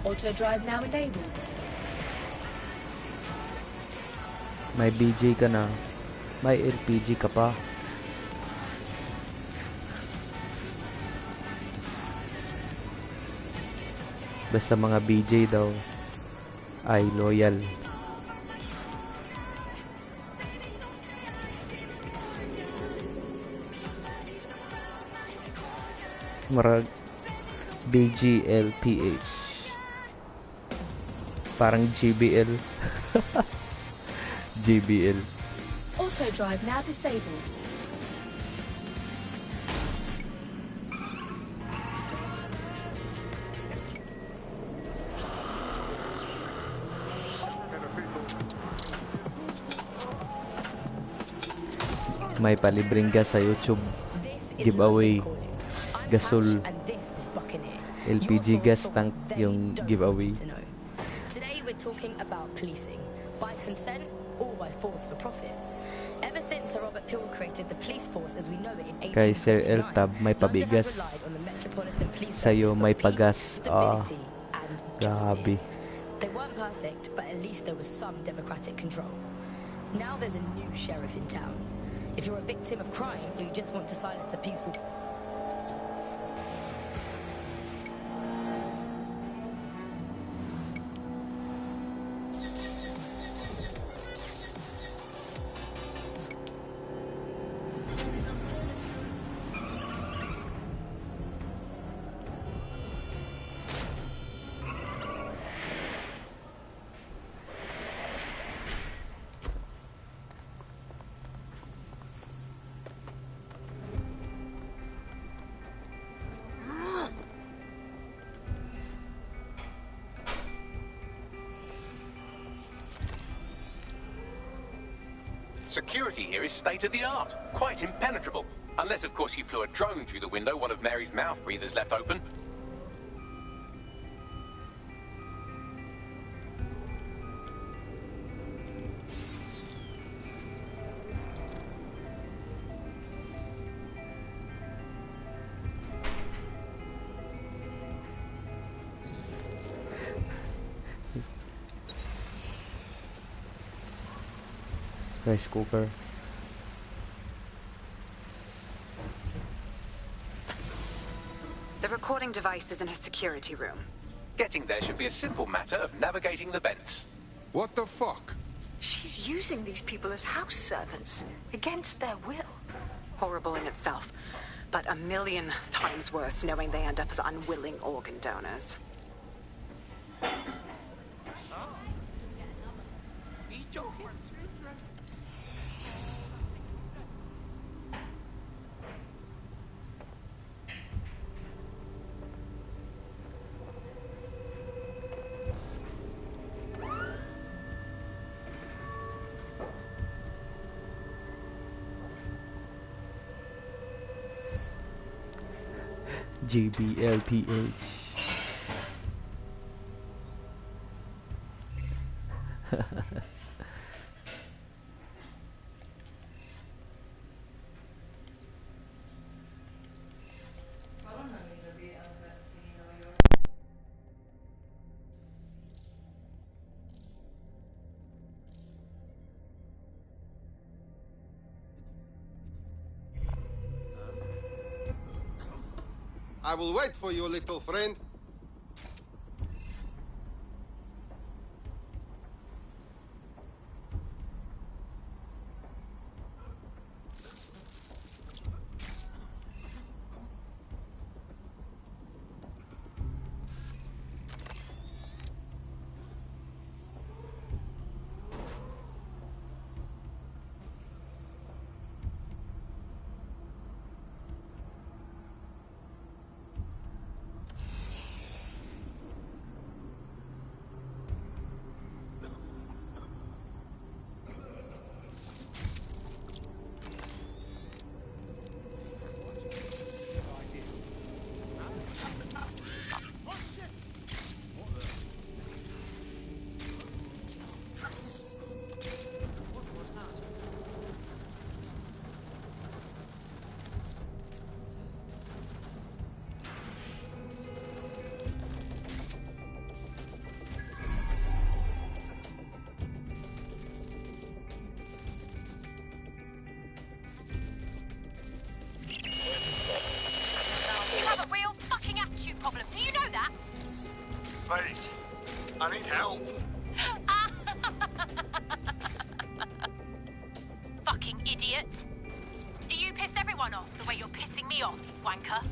Auto drive now enabled. May BJ ka na. May LPG ka pa. Basta mga BJ daw ay loyal. Marag BGLPH. Parang GBL. GBL. Auto drive now disabled. May palibreng gas sa YouTube giveaway. Gasol. LPG gas tank yung giveaway. Today we're talking about policing, by consent or by force for profit. Ever since Sir Robert Peel created the police force as we know it in 1829, Kay Sir Eltab may pabigas. Sa'yo may pagas. Grabe. They weren't perfect, but at least there was some democratic control. Now there's a new sheriff in town. If you're a victim of crime or you just want to silence a peaceful... Security here is state-of-the-art, quite impenetrable. Unless, of course, you flew a drone through the window one of Mary's mouth breathers left open. Rice cooker. The recording device is in her security room. Getting there should be a simple matter of navigating the vents. What the fuck? She's using these people as house servants, against their will. Horrible in itself, but a million times worse knowing they end up as unwilling organ donors. He's joking. GBLPH. I will wait for you, little friend. Please, I need help. Fucking idiot. Do you piss everyone off the way you're pissing me off, you wanker?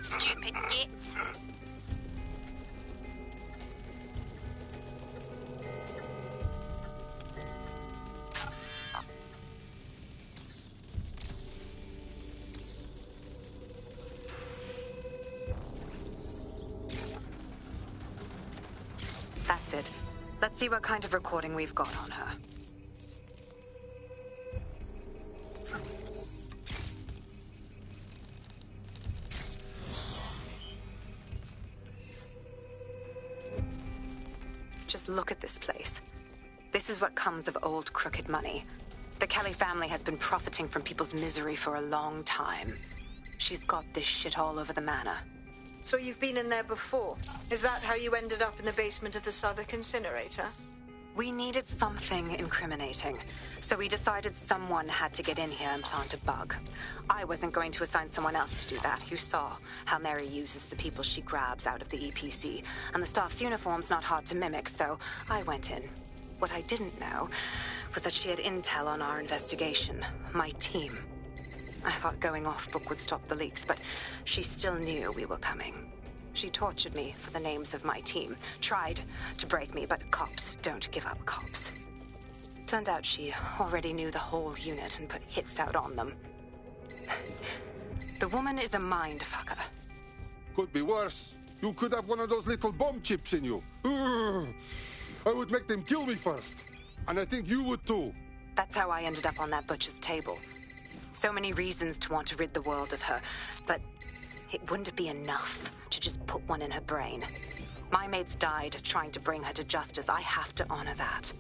Stupid git. That's it. Let's see what kind of recording we've got on her. Just look at this place. This is what comes of old crooked money. The Kelly family has been profiting from people's misery for a long time. She's got this shit all over the manor. So you've been in there before? Is that how you ended up in the basement of the Southwark incinerator? We needed something incriminating, so we decided someone had to get in here and plant a bug. I wasn't going to assign someone else to do that. You saw how Mary uses the people she grabs out of the EPC, and the staff's uniform's not hard to mimic, so I went in. What I didn't know was that she had intel on our investigation, my team. I thought going off book would stop the leaks, but she still knew we were coming. She tortured me for the names of my team, tried to break me, but cops don't give up cops. Turned out she already knew the whole unit and put hits out on them. The woman is a mind fucker. Could be worse. You could have one of those little bomb chips in you. Urgh. I would make them kill me first. And I think you would too. That's how I ended up on that butcher's table. So many reasons to want to rid the world of her, but it wouldn't be enough to just put one in her brain. My mates died trying to bring her to justice. I have to honor that.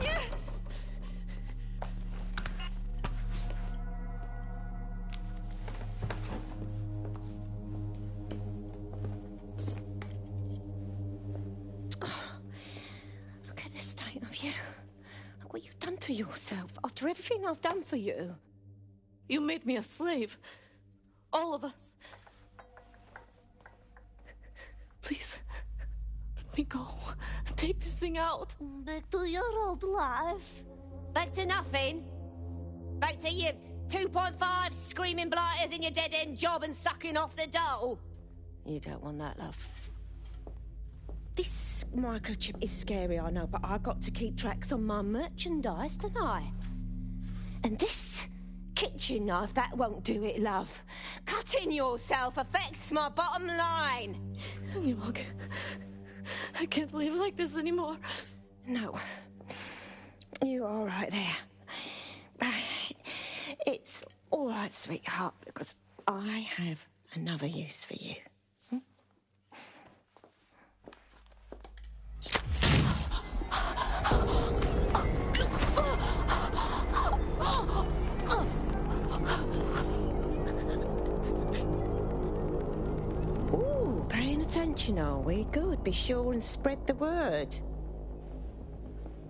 Nie! Look at the state of you. Look what you've done to yourself after everything I've done for you. You made me a slave. All of us. Please, let me go. Take this thing out. Back to your old life. Back to nothing. Back to you 2.5 screaming blighters in your dead-end job and sucking off the dole. You don't want that, love. This microchip is scary, I know, but I got to keep tracks on my merchandise, don't I? And this kitchen knife, that won't do it, love. Cutting yourself affects my bottom line. I can't live like this anymore. No. You're all right there. It's all right, sweetheart, because I have another use for you. Ooh, paying attention, are we? Good. Be sure and spread the word.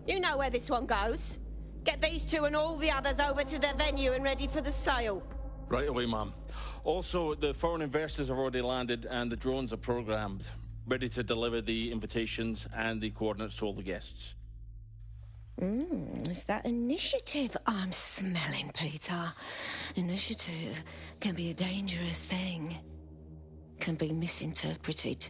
You know where this one goes. Get these two and all the others over to the venue and ready for the sale. Right away, ma'am. Also, the foreign investors have already landed and the drones are programmed, ready to deliver the invitations and the coordinates to all the guests. Is that initiative I'm smelling, Peter? Initiative can be a dangerous thing. can be misinterpreted.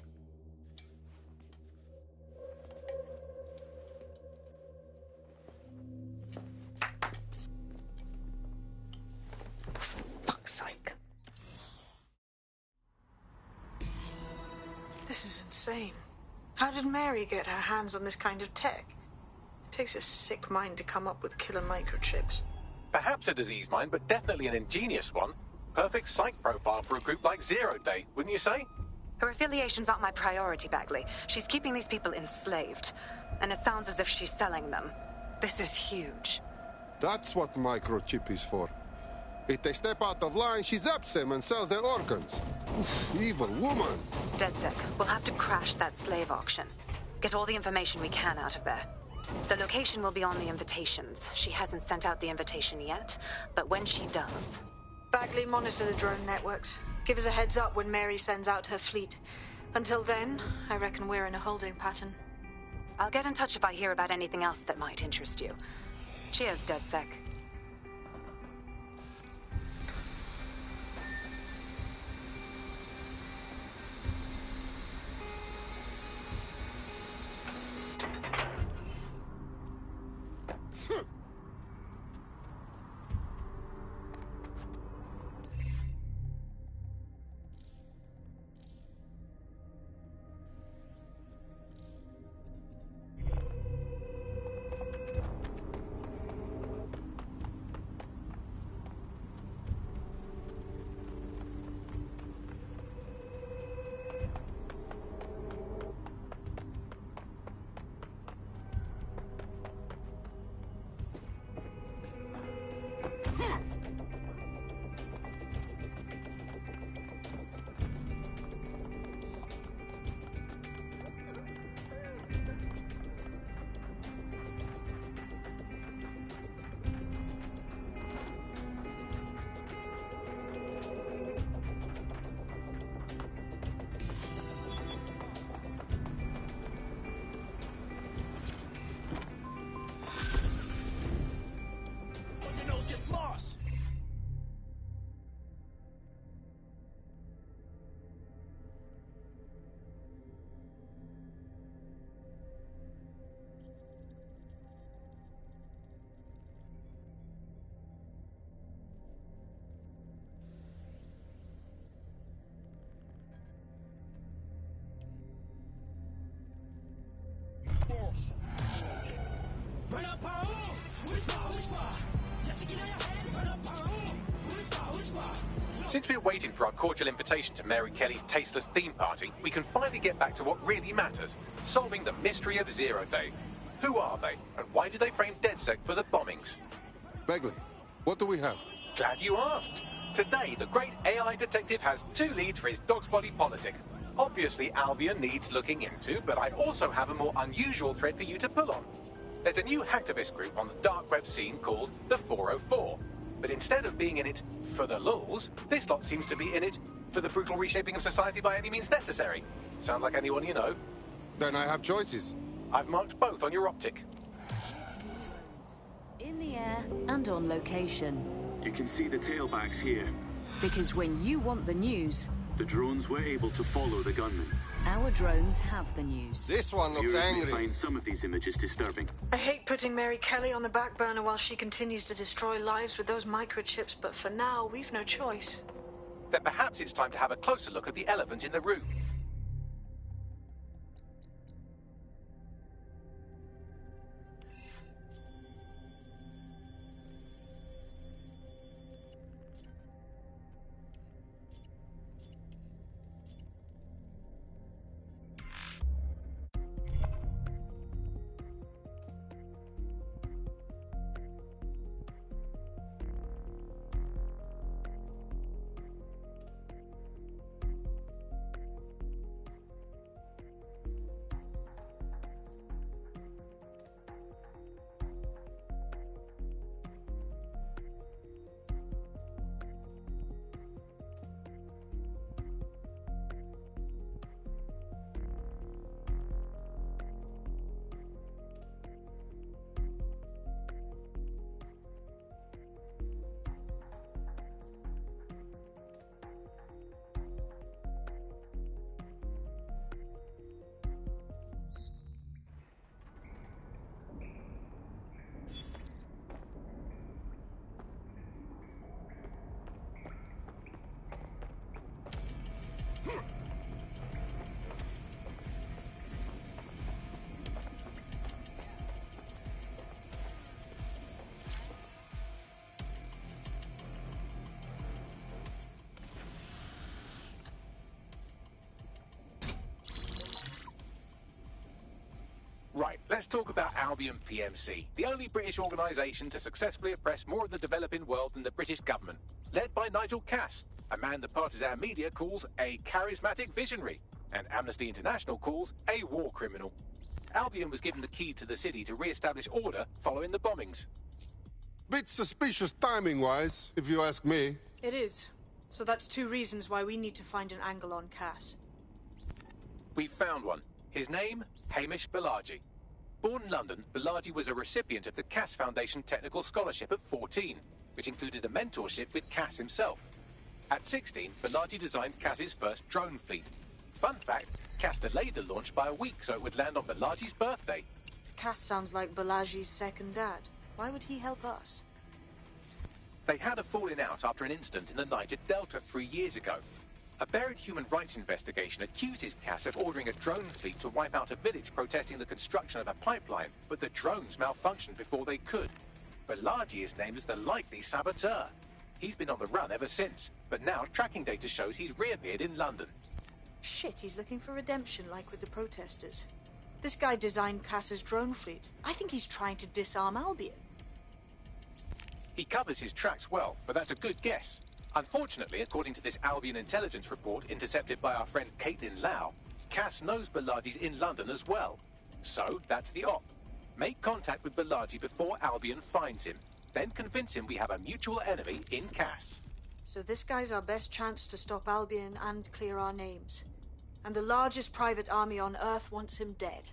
Fuck's sake. This is insane. How did Mary get her hands on this kind of tech? It takes a sick mind to come up with killer microchips. Perhaps a disease mind, but definitely an ingenious one. Perfect psych profile for a group like Zero Day, wouldn't you say? Her affiliations aren't my priority, Bagley. She's keeping these people enslaved. And it sounds as if she's selling them. This is huge. That's what microchip is for. If they step out of line, she zaps them and sells their organs. Oof, evil woman. DedSec, we'll have to crash that slave auction. Get all the information we can out of there. The location will be on the invitations. She hasn't sent out the invitation yet, but when she does... Bagley, monitor the drone networks. Give us a heads up when Mary sends out her fleet. Until then, I reckon we're in a holding pattern. I'll get in touch if I hear about anything else that might interest you. Cheers, DedSec. Since we're waiting for our cordial invitation to Mary Kelly's tasteless theme party, we can finally get back to what really matters, solving the mystery of Zero Day. Who are they, and why did they frame DedSec for the bombings? Bagley, what do we have? Glad you asked. Today, the great AI detective has 2 leads for his dog's body politic. Obviously, Albion needs looking into, but I also have a more unusual thread for you to pull on. There's a new hacktivist group on the dark web scene called the 404. But instead of being in it for the lulz, this lot seems to be in it for the brutal reshaping of society by any means necessary. Sound like anyone you know? Then I have choices. I've marked both on your optic. In the air and on location. You can see the tailbacks here. Because when you want the news... The drones were able to follow the gunman. Our drones have the news. This one looks Viewers angry. may find some of these images disturbing. I hate putting Mary Kelly on the back burner while she continues to destroy lives with those microchips, but for now, we've no choice. Then perhaps it's time to have a closer look at the elephant in the room. Let's talk about Albion PMC, the only British organisation to successfully oppress more of the developing world than the British government. Led by Nigel Cass, a man the partisan media calls a charismatic visionary, and Amnesty International calls a war criminal. Albion was given the key to the city to re-establish order following the bombings. Bit suspicious timing-wise, if you ask me. It is. So that's 2 reasons why we need to find an angle on Cass. We've found one. His name, Hamish Balaji. Born in London, Balaji was a recipient of the Cass Foundation Technical Scholarship at 14, which included a mentorship with Cass himself. At 16, Balaji designed Cass's first drone fleet. Fun fact, Cass delayed the launch by a week so it would land on Balaji's birthday. Cass sounds like Balaji's second dad. Why would he help us? They had a falling out after an incident in the Niger Delta 3 years ago. A buried human rights investigation accuses Cass of ordering a drone fleet to wipe out a village protesting the construction of a pipeline, but the drones malfunctioned before they could. Balaji is named as the likely saboteur. He's been on the run ever since, but now tracking data shows he's reappeared in London. Shit, he's looking for redemption like with the protesters. This guy designed Cass's drone fleet. I think he's trying to disarm Albion. He covers his tracks well, but that's a good guess. Unfortunately, according to this Albion intelligence report intercepted by our friend Caitlin Lau, Cass knows Balaji's in London as well. So, that's the op. Make contact with Balaji before Albion finds him. Then convince him we have a mutual enemy in Cass. So this guy's our best chance to stop Albion and clear our names. And the largest private army on Earth wants him dead.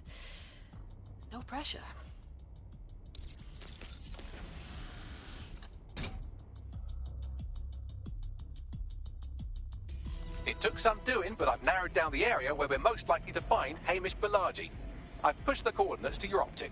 No pressure. It took some doing, but I've narrowed down the area where we're most likely to find Hamish Balaji. I've pushed the coordinates to your optic.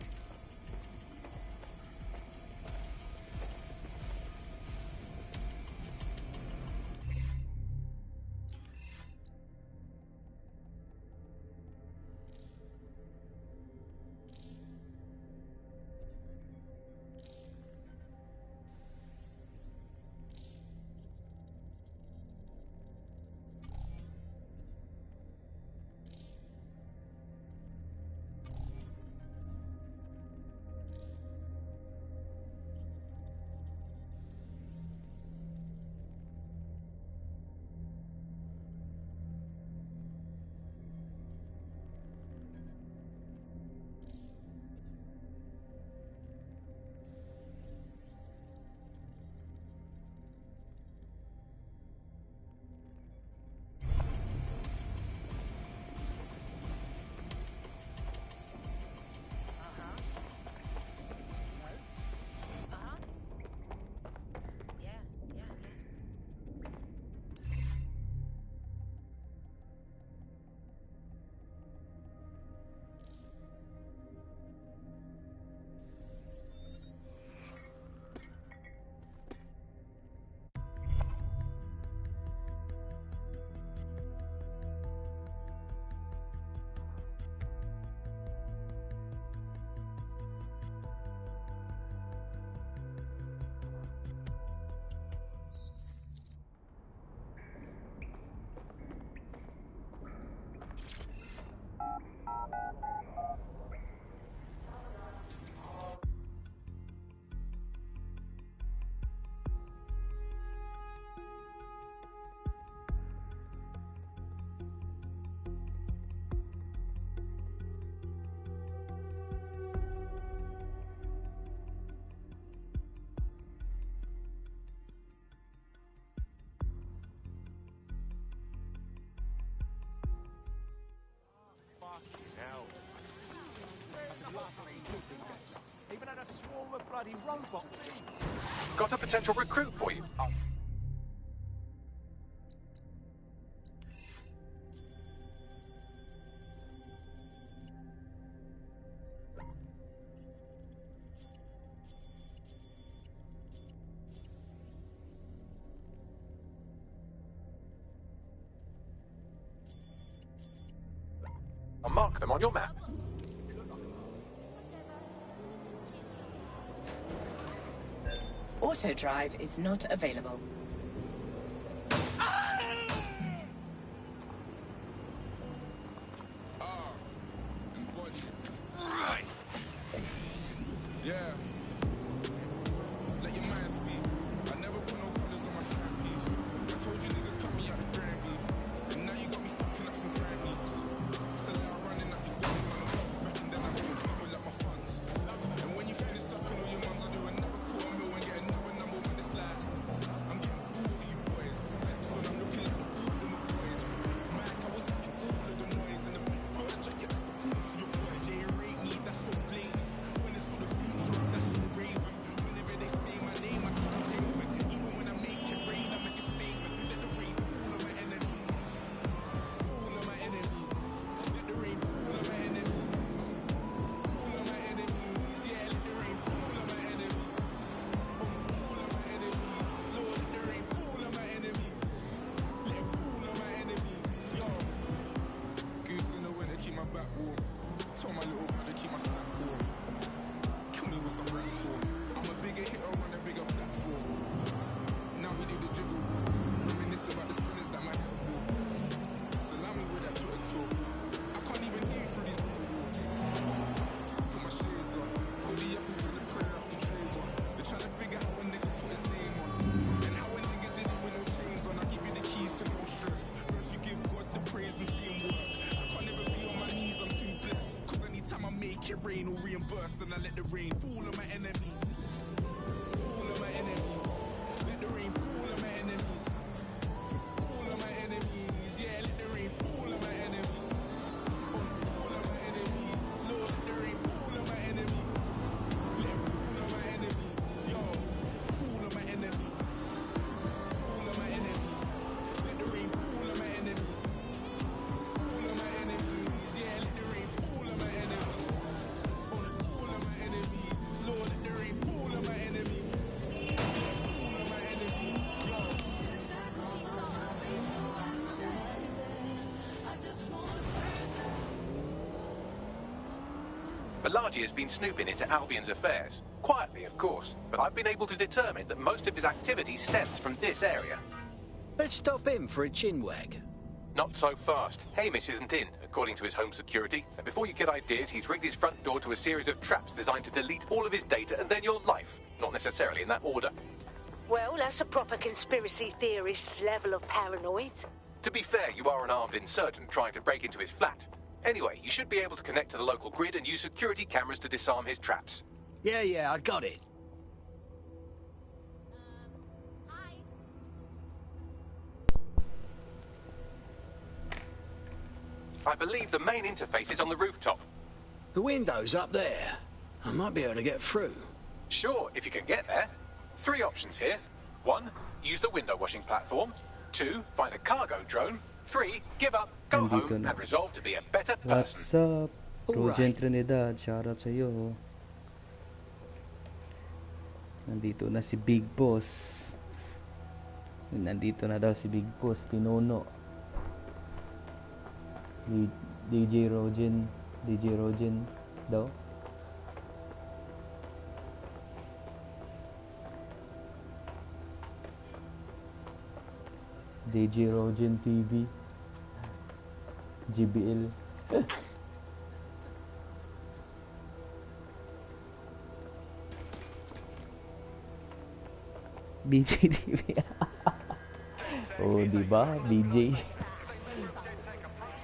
Even had a swarm of bloody robots. Got a potential recruit for you. I'll mark them on your map. Auto drive is not available. told my little brother keep my snap cool. Kill me with some rap cool. I'm a bigger hitter on a bigger platform. Now we do the jiggle. Reminisce about the spinners that my head walk. Salami with that Twitter talk. I can't even hear you through these billboards. Put my shades on. Put the episode of prayer up the trade on. They're trying to figure out when they can put his name on. And how a nigga did it with no chains on. I give you the keys to no stress. First you give God the praise and see him work. I can't never be on my knees, I'm too blessed. Cause anytime I make it rain or reimburse, then I let the rain fall on my enemies. Fall on my enemies. Let the rain fall on my enemies. Fall on my enemies. Yeah, let the rain fall on my enemies. On all of my enemies. Lord, let the rain fall on my enemies. Let it fall on my enemies. Yo, fall on my enemies. Fall on my enemies. Let the rain fall on my enemies. Fall on my enemies. Yeah, let the rain fall on my enemies. On all of my enemies. Lord, let the rain fall on my enemies. Fall on my enemies. Yo. Balaji has been snooping into Albion's affairs. Quietly, of course, but I've been able to determine that most of his activity stems from this area. Let's stop in for a chinwag. Not so fast. Hamish isn't in, according to his home security. And before you get ideas, he's rigged his front door to a series of traps designed to delete all of his data and then your life. Not necessarily in that order. Well, that's a proper conspiracy theorist's level of paranoid. To be fair, you are an armed insurgent trying to break into his flat. Anyway, you should be able to connect to the local grid and use security cameras to disarm his traps. Yeah, I got it. I believe the main interface is on the rooftop. The window's up there. I might be able to get through. Sure, if you can get there. 3 options here. 1, use the window washing platform. 2, find a cargo drone. 3, give up, go Nandito home, na. and resolve to be a better What's person. up? Rogen Trinidad, shoutout sa'yo. Nandito na si Big Boss. Nandito na daw si Big Boss, Pinuno. DJ Rogen daw. DJ Rogen TV. GBL. BJ TV. Oh, di ba? BJ.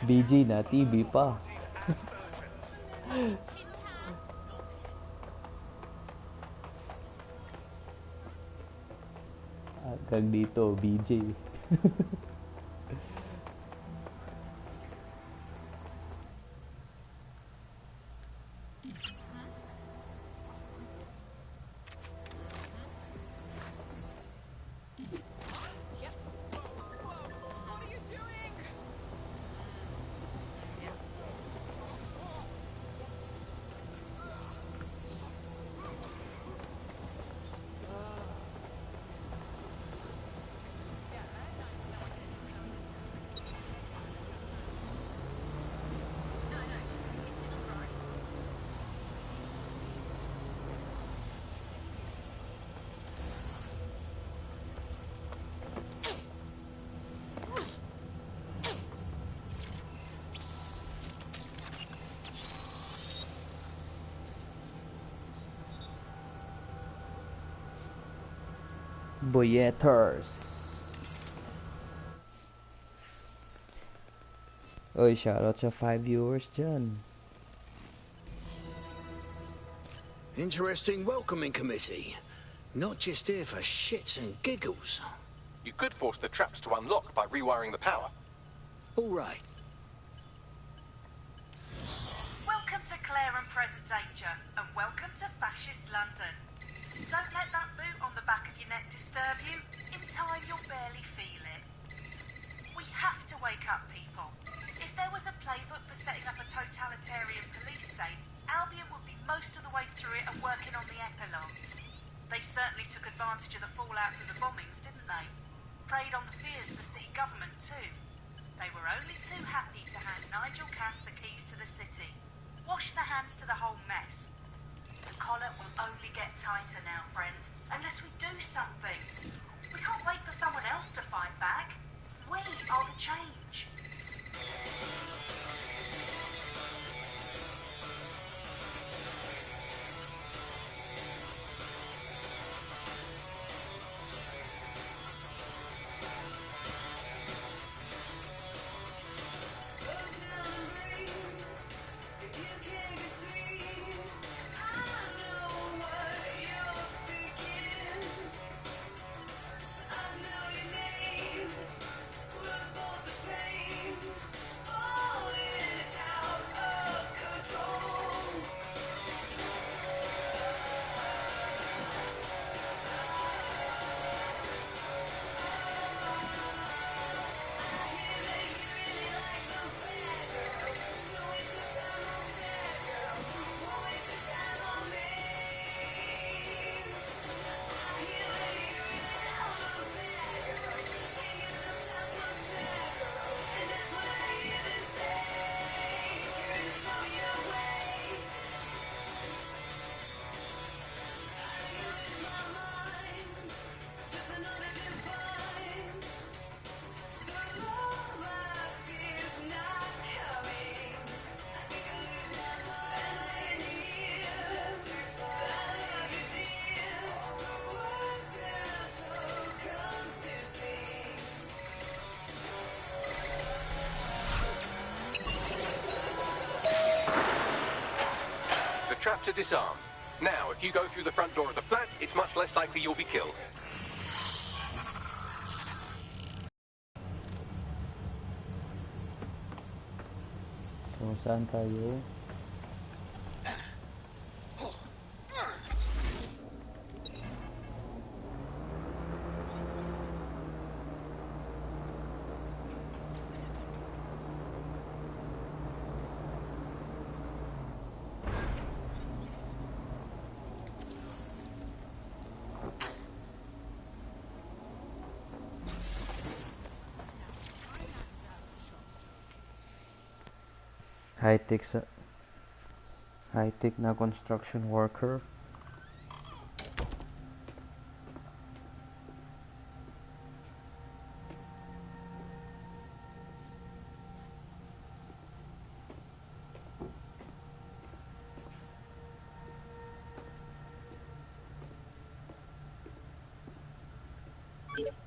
BJ na TV pa. Hanggang dito, BJ. Boyeters. Oy, shoutout sa 5 viewers dyan. Interesting welcoming committee. Not just here for shits and giggles. You could force the traps to unlock by rewiring the power. All right. Welcome to Claire and Present Danger, and welcome to Fascist London. Don't let that boot on the back of your neck disturb you. In time, you'll barely feel it. We have to wake up, people. If there was a playbook for setting up a totalitarian police state, Albion would be most of the way through it and working on the epilogue. They certainly took advantage of the fallout from the bombings, didn't they? Preyed on the fears of the city government, too. They were only too happy to hand Nigel Cass the keys to the city. Wash the hands to the whole mess. The collar will only get tighter now, friends, unless we do something. We can't wait for someone else to fight back. We are the change. Trap to disarm. Now, if you go through the front door of the flat, it's much less likely you'll be killed. So, saan tayo? High-tech na construction worker.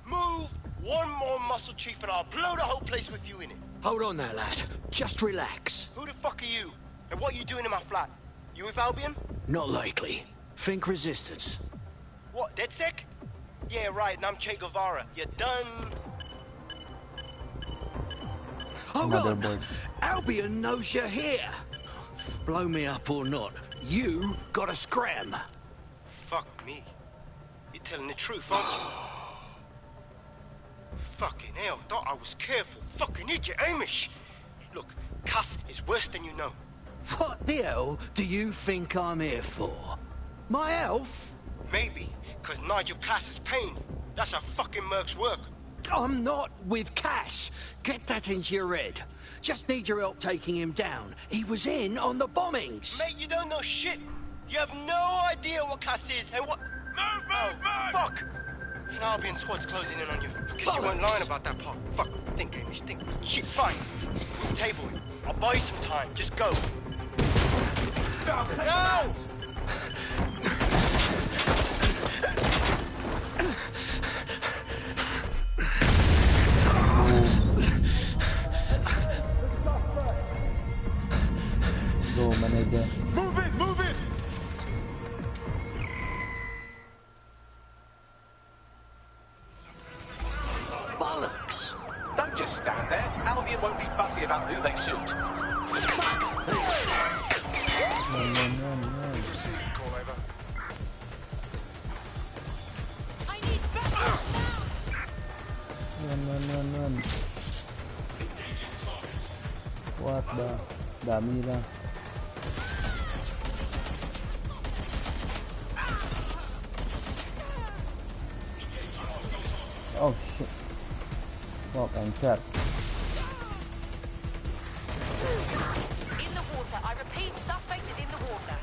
Move one more muscle, Chief, and I'll blow the whole place with you in it. Hold on there, lad. Just relax. Who the fuck are you? And what are you doing in my flat? You with Albion? Not likely. Think resistance. What, DedSec? Yeah, right, and I'm Che Guevara. You done? Hold on! Albion knows you're here! Blow me up or not, you gotta scram. Fuck me. You're telling the truth, aren't you? Fucking hell, thought I was careful. Fucking idiot, Amish! Look, cuss is worse than you know. What the hell do you think I'm here for? My elf? Maybe, because Nigel Cass is paying you. That's how fucking mercs work. I'm not with Cass. Get that into your head. Just need your help taking him down. He was in on the bombings. Mate, you don't know shit. You have no idea what Cass is and what... Move! Fuck! An Albion squad's closing in on you. Guess you weren't lying about that part. Fuck, think, Amish, think. Shit, fine. We'll table it. I'll buy you some time. Just go. No! Go, manager. Move it! Move it! Bollocks! Don't just stand there. Albion won't be fussy about who they shoot. Run. What the? Dami lang. Oh shit. Walk and shot. In the water, I repeat. Repeat, suspect is in the water.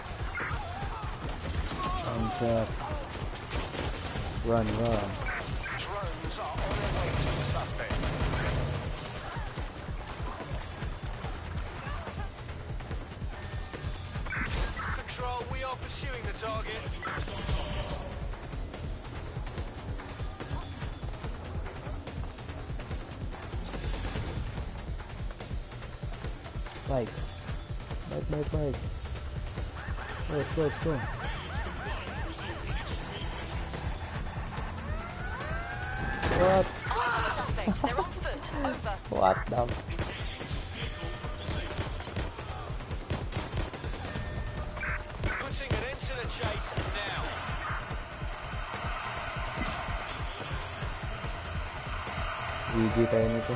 Run. Drones are on their way to the suspect. Control, we are pursuing the target. Bike. Let's go. What? Suspect, they're on foot. Over. What the? Putting an end to the chase now. Easy tayo nito.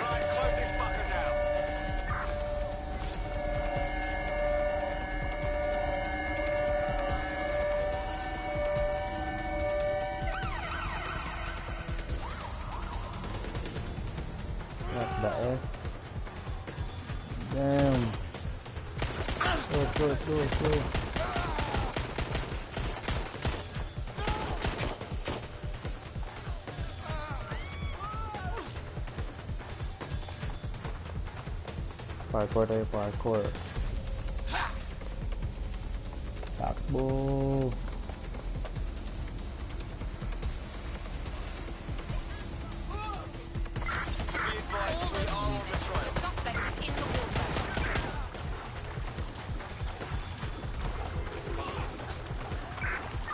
Right, close this fucker down. What the F? Damn. Go. Parkour. Takbo.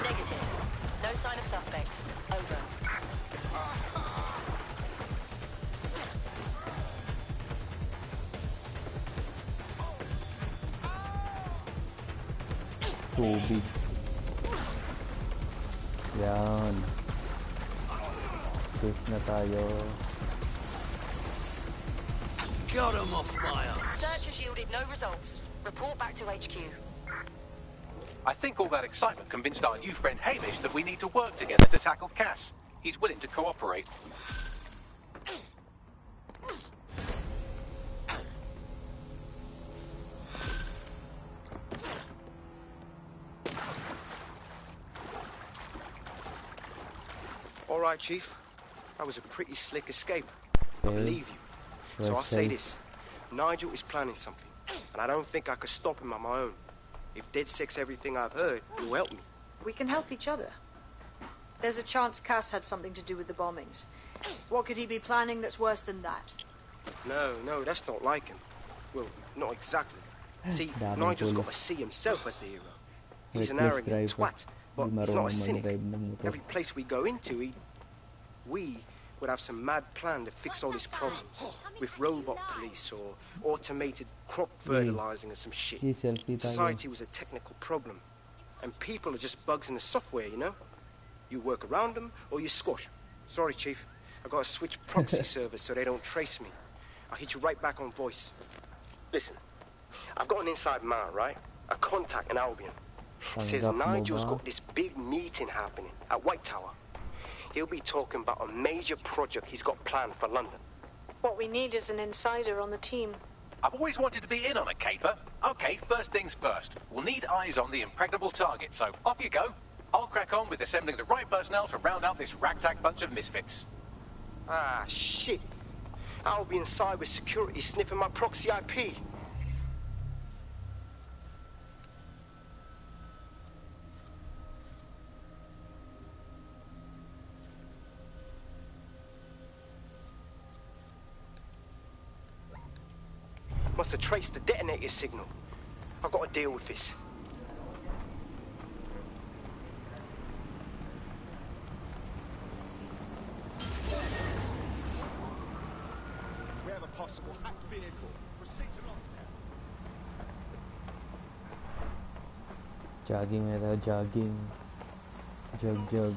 Negative. No sign of suspect. Over. Tubig. Yan. Safe na tayo. Got him off my ass. Search has yielded no results. Report back to HQ. I think all that excitement convinced our new friend Hamish that we need to work together to tackle Cass. He's willing to cooperate. All right, Chief. That was a pretty slick escape. I Okay. believe you. So I'll say this. Nigel is planning something, and I don't think I could stop him on my own. If DedSec's everything I've heard, he'll help me. We can help each other. There's a chance Cass had something to do with the bombings. What could he be planning that's worse than that? No, that's not like him. Well, not exactly. See, Daming Nigel's got pulis. to see himself as the hero. He's an Reckless arrogant driver. twat, but Di he's not a marunong cynic. mag-drive ng motor. Every place we go into, we would have some mad plan to fix all his problems. With robot police or automated crop fertilizing or some shit. selfie tayo. Society was a technical problem. And people are just bugs in the software, you know? You work around them or you squash them. Sorry, Chief. I got to switch proxy servers so they don't trace me. I'll hit you right back on voice. Listen, I've got an inside man, right? A contact in Albion. Says Tanggap mo Nigel's ba? got this big meeting happening at White Tower. He'll be talking about a major project he's got planned for London. What we need is an insider on the team. I've always wanted to be in on a caper. Okay, first things first. We'll need eyes on the impregnable target, so off you go. I'll crack on with assembling the right personnel to round out this ragtag bunch of misfits. Ah, shit. Albion cyber security sniffing my proxy IP. Must have traced the detonator signal. I've got to deal with this. We have a possible hacked vehicle. Proceed to lockdown. Jogging na tayo, jogging. Jog.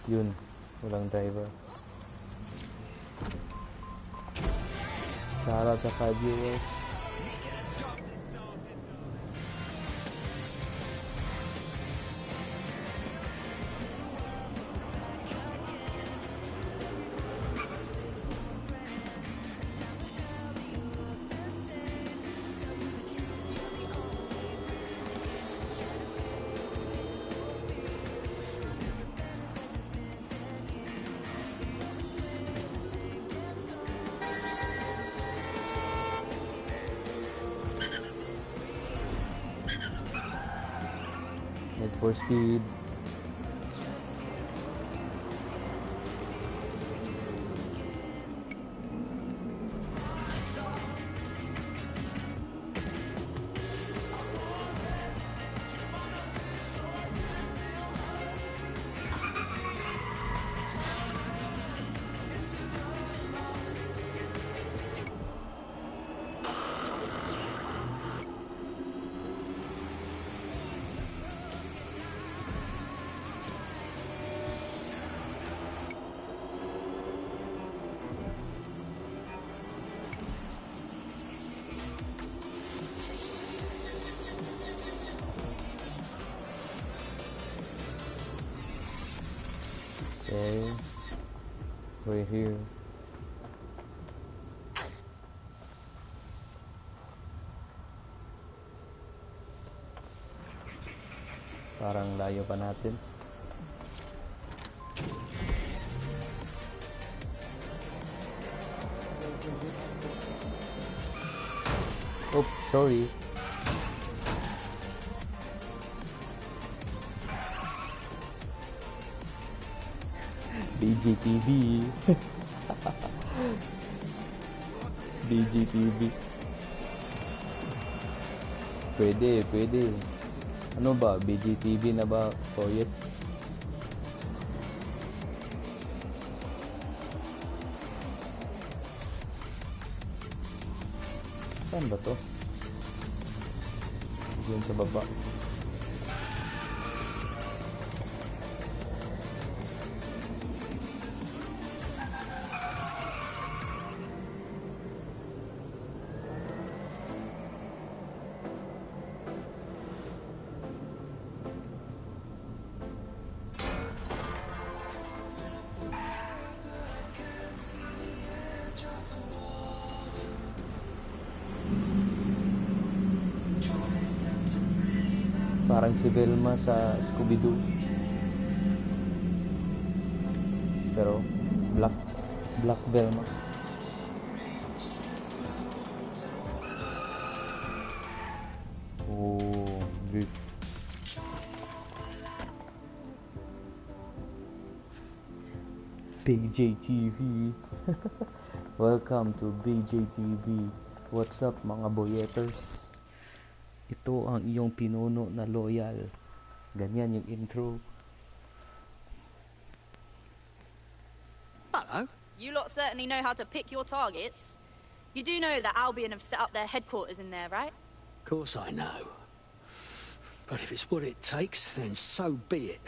Yun, walang driver. Shout out sa 5 viewers. for speed. Okay, we're here. Parang layo pa natin. Oops, sorry. BGTV. BGTV. Pwede. Ano ba? BGTV na ba? Poyet? Saan ba to? Diyan sa baba. Parang si Velma sa Scooby-Doo. Pero Black Velma. Oh, drift. BJTV. Welcome to BJTV. What's up mga boyeters? Ito ang iyong pinuno na loyal. Ganyan yung intro. Hello. You lot certainly know how to pick your targets. You do know that Albion have set up their headquarters in there, right? Of course I know. But if it's what it takes, then so be it.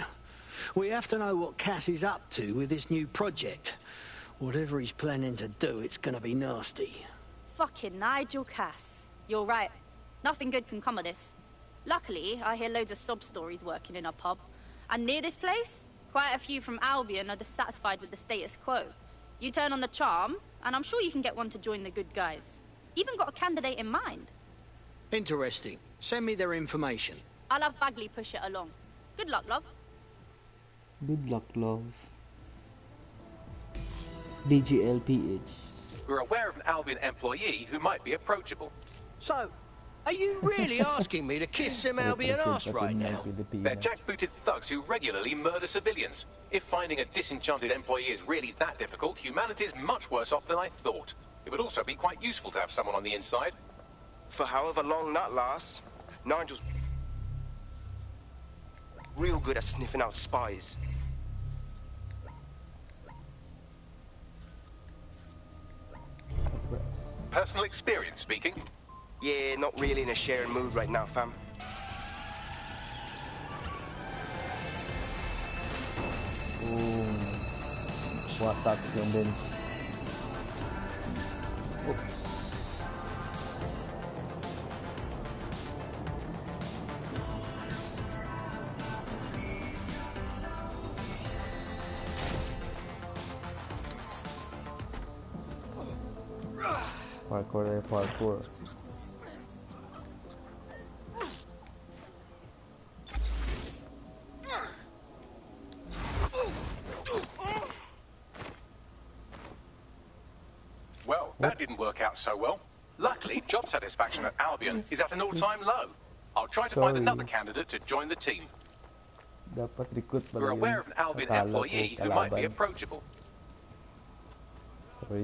We have to know what Cass is up to with this new project. Whatever he's planning to do, it's gonna be nasty. Fucking Nigel Cass. You're right. Nothing good can come of this. Luckily, I hear loads of sob stories working in our pub. And near this place, quite a few from Albion are dissatisfied with the status quo. You turn on the charm, and I'm sure you can get one to join the good guys. Even got a candidate in mind. Interesting. Send me their information. I'll have Bagley push it along. Good luck, love. Good luck, love. BGLPH. We're aware of an Albion employee who might be approachable. So, are you really asking me to kiss some Albion arse right now? They're jackbooted thugs who regularly murder civilians. If finding a disenchanted employee is really that difficult, humanity's much worse off than I thought. It would also be quite useful to have someone on the inside. For however long that lasts, Nigel's real good at sniffing out spies. Personal experience speaking? Yeah, not really in a sharing mood right now, fam. Wasak yung bench. Oops. Parkour. Well, that didn't work out so well. Luckily, job satisfaction at Albion is at an all-time low. I'll try to find another candidate to join the team. Dapat recruit pala We're yun. aware of an Albion Akala ko employee who might be kalaban. approachable.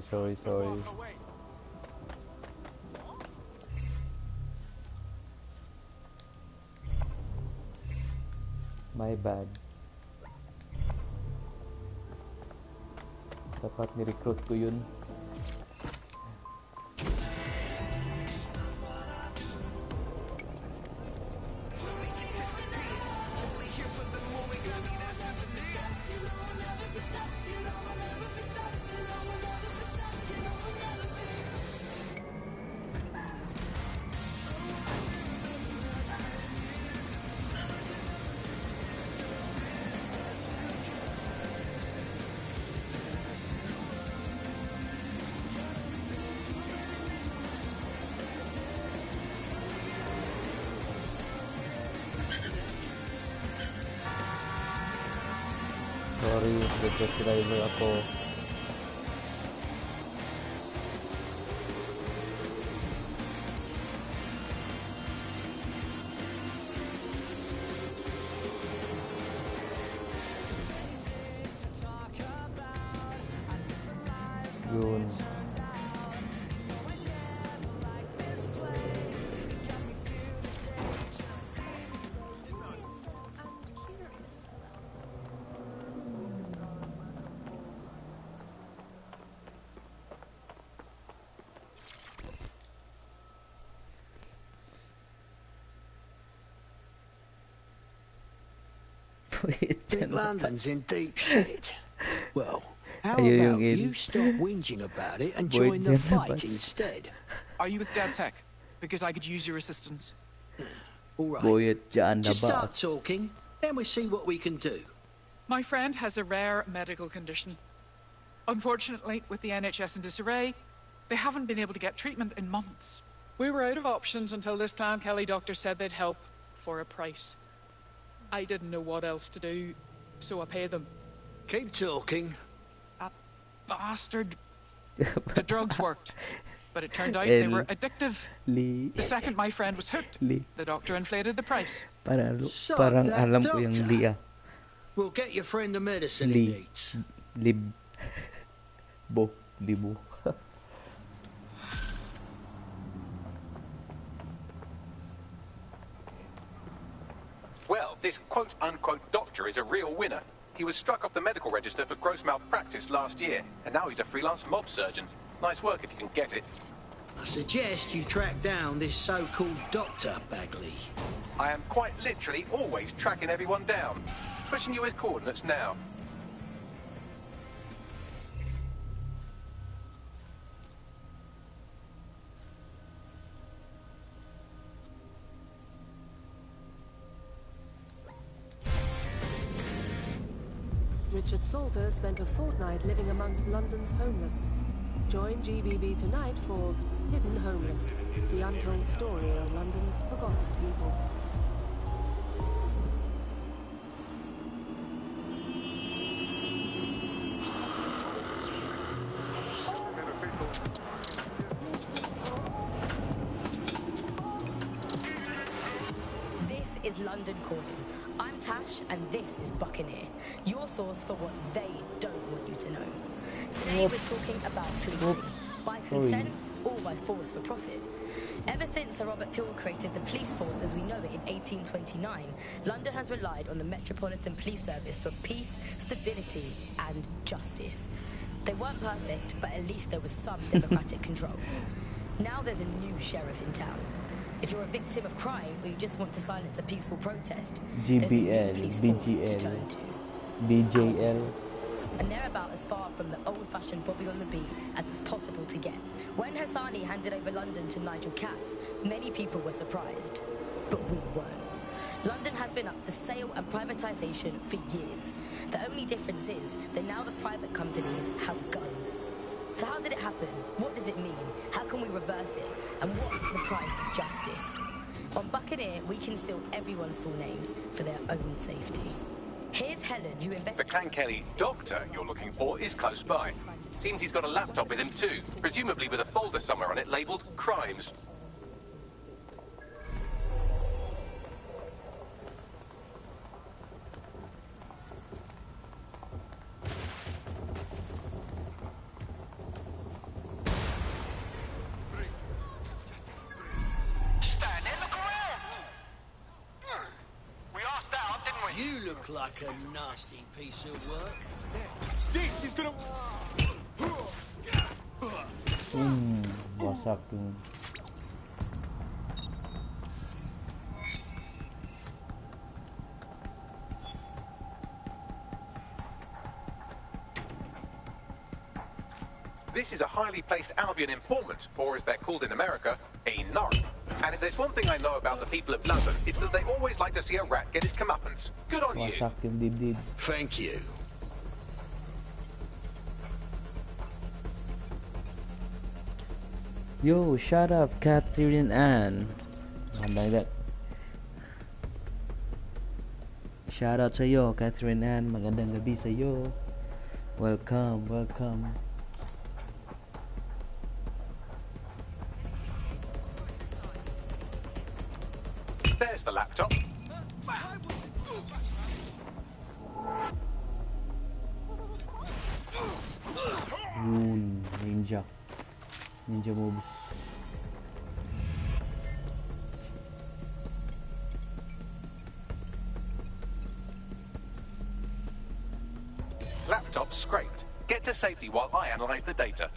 Sorry. My bad. Dapat ni-recruit ko yun. Sorry, request driver ako. Yun. London's in deep shit. Well, how Ayun about yung you stop whinging about it and Boy, join the fight Janabas. instead? Are you with DevSec? Because I could use your assistance. All right. Boyet dyan na Just ba? start talking, then we see what we can do. My friend has a rare medical condition. Unfortunately, with the NHS in disarray, they haven't been able to get treatment in months. We were out of options until this Clan Kelly doctor said they'd help for a price. I didn't know what else to do, so I paid them. Keep talking. That bastard. The drugs worked, but it turned out they were addictive. The second my friend was hooked, the doctor inflated the price. Parang that alam ko yung doctor. Li ah. We'll get your friend the medicine he needs. Libo. Well, this quote-unquote doctor is a real winner. He was struck off the medical register for gross malpractice last year, and now he's a freelance mob surgeon. Nice work if you can get it. I suggest you track down this so-called Dr. Bagley. I am quite literally always tracking everyone down. Pushing you his coordinates now. Richard Salter spent a fortnight living amongst London's homeless. Join GBB tonight for Hidden Homeless, the untold story of London's forgotten people. This is London Calling. I'm Tash, and this is Buccaneer, your source for what they don't want you to know. Today we're talking about policing, by consent or by force for profit. Ever since Sir Robert Peel created the police force as we know it in 1829, London has relied on the Metropolitan Police Service for peace, stability and justice. They weren't perfect, but at least there was some democratic control. Now there's a new sheriff in town. If you're a victim of crime or you just want to silence a peaceful protest, there's a new police force to turn to. BJL. And they're about as far from the old-fashioned Bobby on the beat as it's possible to get. When Hassani handed over London to Nigel Cass, many people were surprised, but we weren't. London has been up for sale and privatisation for years. The only difference is that now the private companies have guns. So how did it happen? What does it mean? How can we reverse it? And what's the price of justice? On Buccaneer, we conceal everyone's full names for their own safety. Here's Helen, who investigates... The Clan Kelly doctor you're looking for is close by. Seems he's got a laptop with him too, presumably with a folder somewhere on it labelled Crimes. like a nasty piece of work. This is gonna... Wasak yung... This is a highly placed Albion informant, or as they're called in America, a narc. And if there's one thing I know about the people of London, it's that they always like to see a rat get his comeuppance. Good on you. Wasak yung dibdib. Thank you. Yo, shut up, Catherine Ann. Like that. Shout out sa'yo, Catherine Ann. Magandang gabi sa'yo. Welcome, welcome. There's the laptop. Ninja. Ninja moves. Laptop scraped. Get to safety while I analyze the data.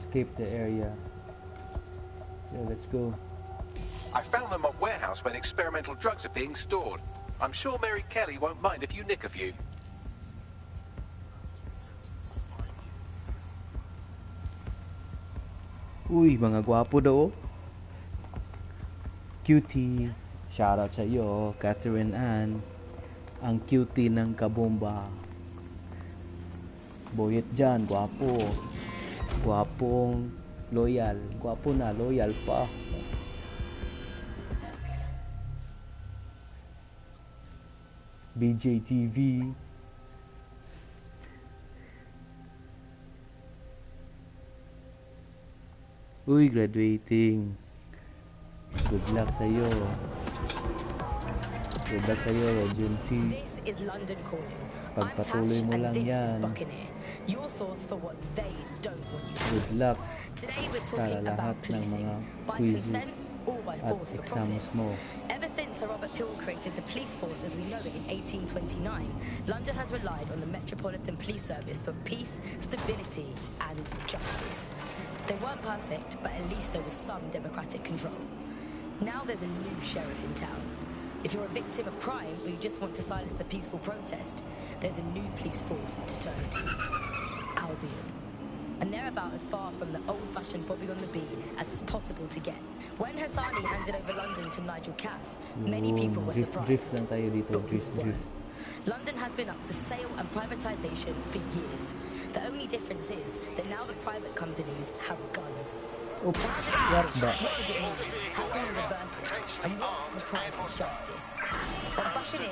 Escape the area. Yeah, let's go. I found them a warehouse where experimental drugs are being stored. I'm sure Mary Kelly won't mind if you nick a few. Uy, mga gwapo daw. Cutie. Shoutout sa iyo, Catherine Ann. Ang cutie ng kabomba. Boyet dyan, gwapo. Gwapong loyal. Gwapo na, loyal pa. BJ TV. Uy, graduating. Good luck sa'yo. Good luck sa'yo, June T. This is London Calling. Pagpatuloy mo lang yan. Your source for what they don't want you to. Good luck Today we're sa talking lahat about ng policing. mga By quizzes consent or by at force for exams profit. mo. Ever since Sir Robert Peel created the police force as we know it in 1829, London has relied on the Metropolitan Police Service for peace, stability and justice. They weren't perfect, but at least there was some democratic control. Now there's a new sheriff in town. If you're a victim of crime or you just want to silence a peaceful protest, there's a new police force to turn to. Albion. And they're about as far from the old-fashioned Bobby on the bean as it's possible to get. When Hassani handed over London to Nigel Cass, many people were surprised. Drift lang tayo dito, drift. London has been up for sale and privatisation for years. The only difference is that now the private companies have guns. What the? How can we reverse it? And what's the price of justice? On Buccaneer,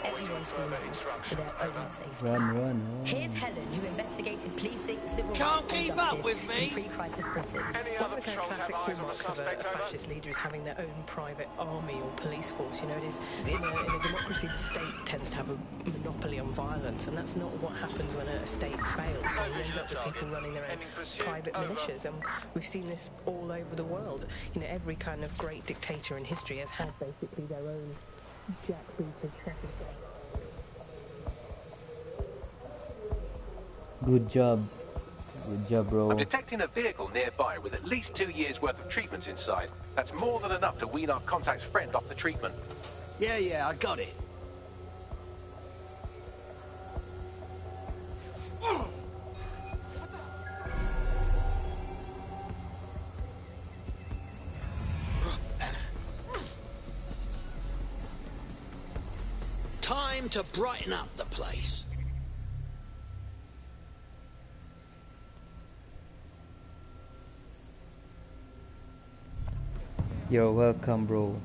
everyone's feelings for their own safety. Run. Here's Helen, who investigated policing, civil Can't rights keep and up justice with me. in pre-crisis Britain. One of the kind of classic hallmarks of a fascist leader is having their own private army or police force. You know, it is in a democracy, the state tends to have a monopoly on violence, and that's not what happens when a state fails. So you end up with people running their own private militias, and we've seen this all over the world. You know, every kind of great dictator in history has had basically their own jackbooted traffic. Good job, bro. I'm detecting a vehicle nearby with at least 2 years' worth of treatments inside. That's more than enough to wean our contact's friend off the treatment. Yeah, I got it. Time to brighten up the place. You're welcome, bro.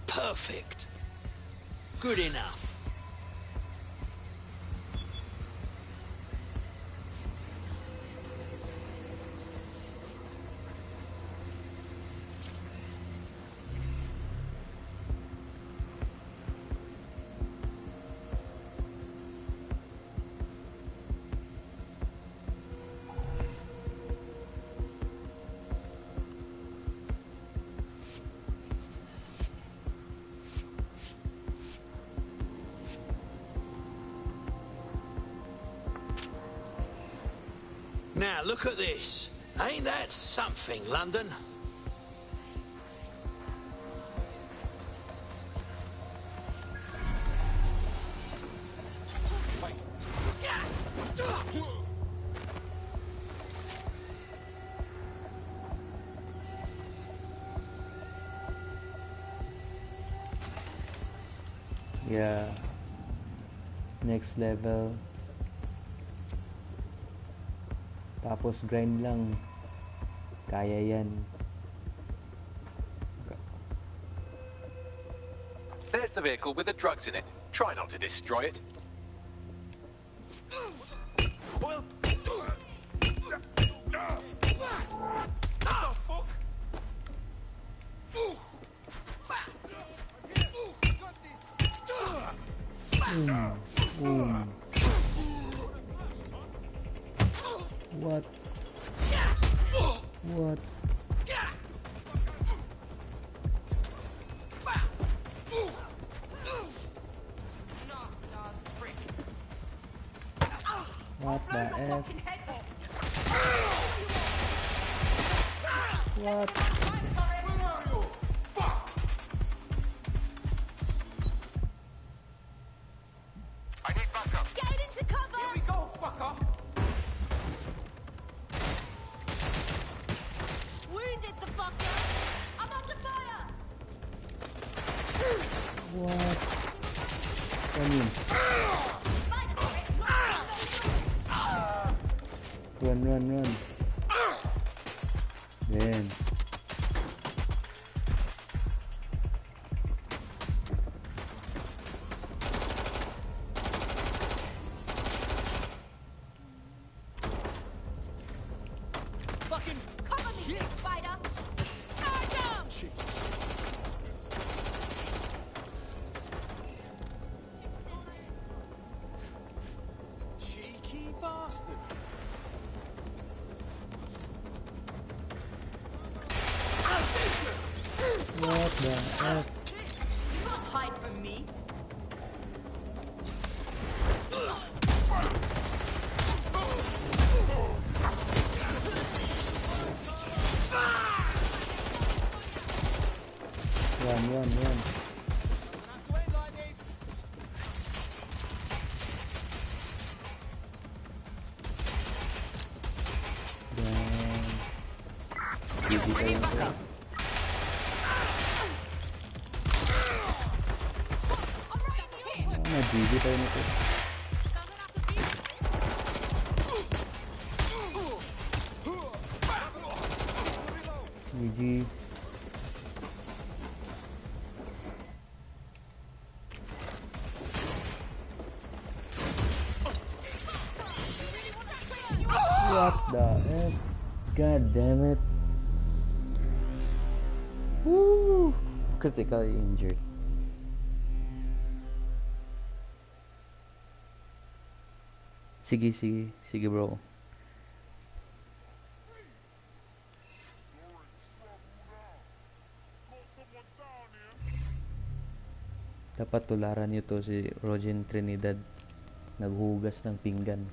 Perfect. Good enough. Now, look at this. Ain't that something, London? Yeah. Next level. Tapos grind lang. Kaya yan. There's the vehicle with the drugs in it. Try not to destroy it. What? What? What the F? What? I need backup. Get into cover! Here we go, fucker! Wounded the fucker! I'm under fire! What? Come in. Run. Then. Fucking cover me, spider! Charge up! Cheeky bastard. What the F? You can't hide from me. Run. Easy pa yan, bro. Na-GG tayo nito. GG. What the F? God damn it. Woo! Critically injured. Sige bro. Dapat tularan nyo to si Rogen Trinidad. Naghugas ng pinggan.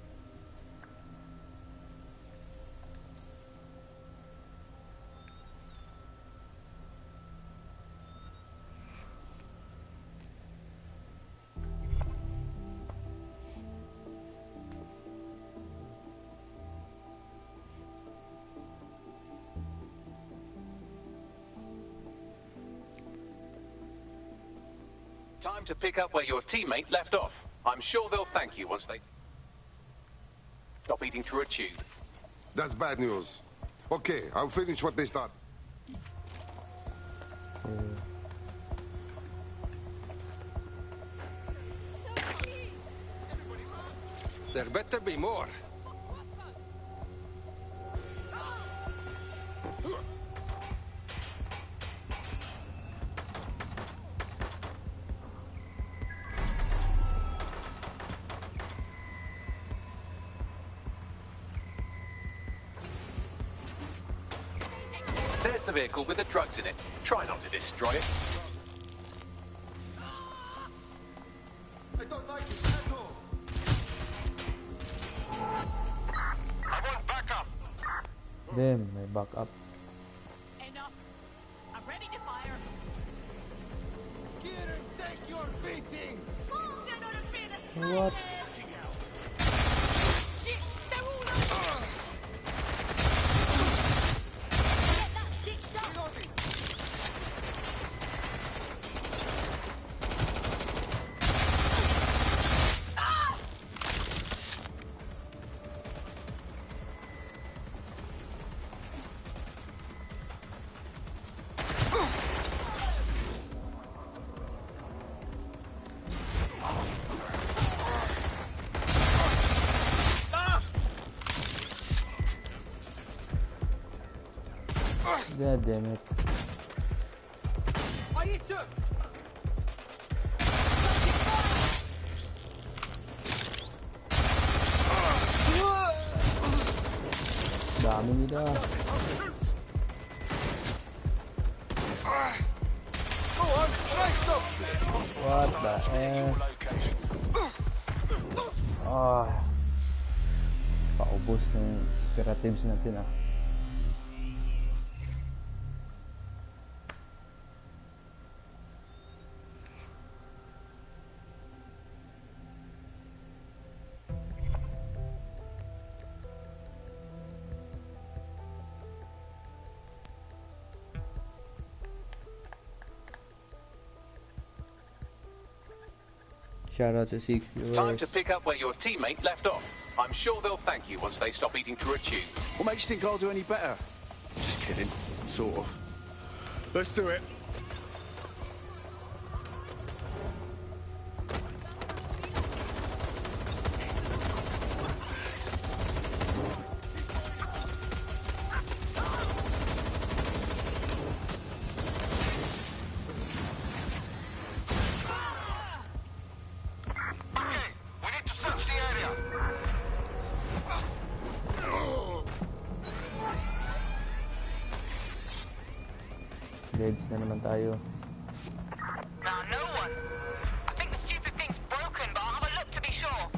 Time to pick up where your teammate left off. I'm sure they'll thank you once they stop eating through a tube. That's bad news. Okay, I'll finish what they start. There better be more. There's the vehicle with the drugs in it. Try not to destroy it. I don't like it at all. I want backup. Damn, may backup. Enough. I'm ready to fire. Get and take your beating. What? Shit, they're all over. Get that stitched up. God damn it. I hit him. Dami nila. What the hell? Ah. Paubos na yung operatives natin ah. Shout out to CQ. Time to pick up where your teammate left off. I'm sure they'll thank you once they stop eating through a tube. What makes you think I'll do any better? Just kidding. Sort of. Let's do it. Deads na naman tayo. Nah, no one. I think the stupid thing's broken, but I'll have a look to be sure.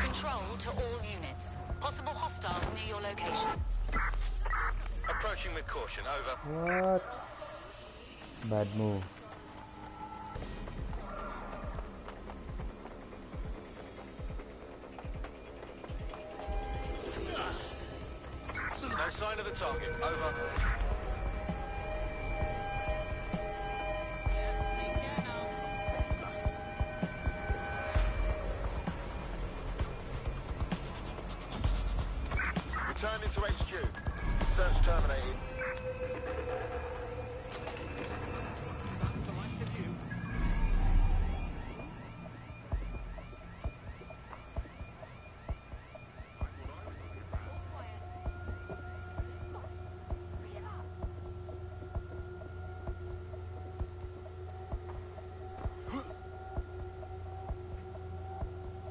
Control to all units. Possible hostiles near your location. Approaching with caution, over. What? Bad move. No sign of the target, over. Returning to HQ. Search terminated.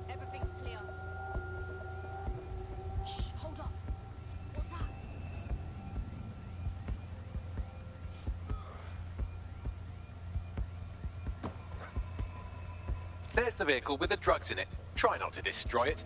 Everything's clear. Shh, hold up. What's that? There's the vehicle with the drugs in it. Try not to destroy it.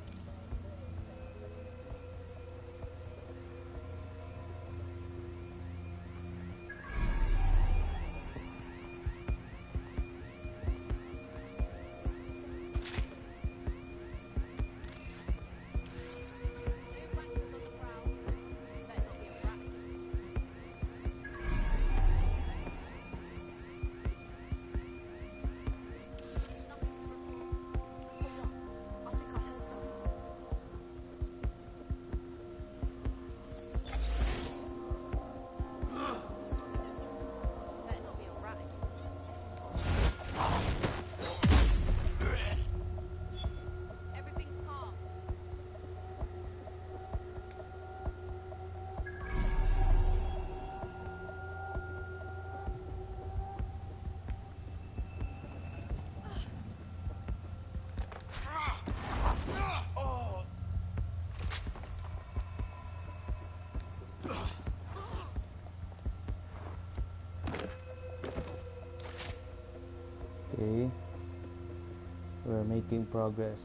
making progress.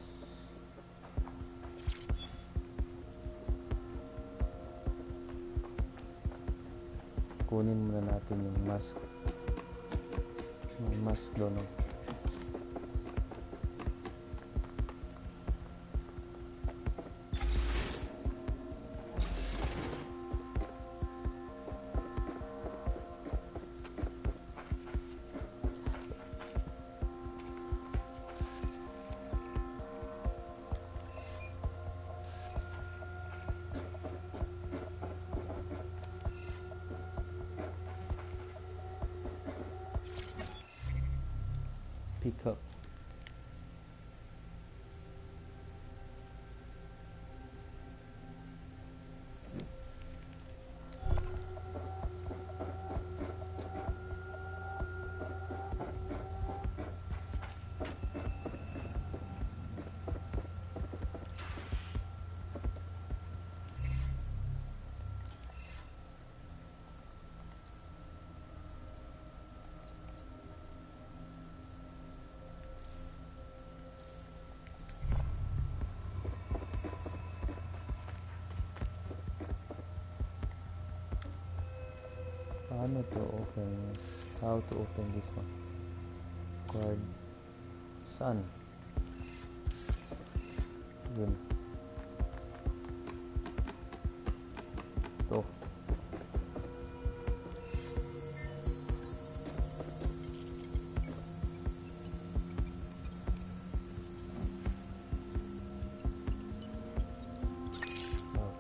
Kunin muna natin yung mask. May mask doon. Pick up. Paano to open? How to open this one? Card. Saan? Yun. Ito.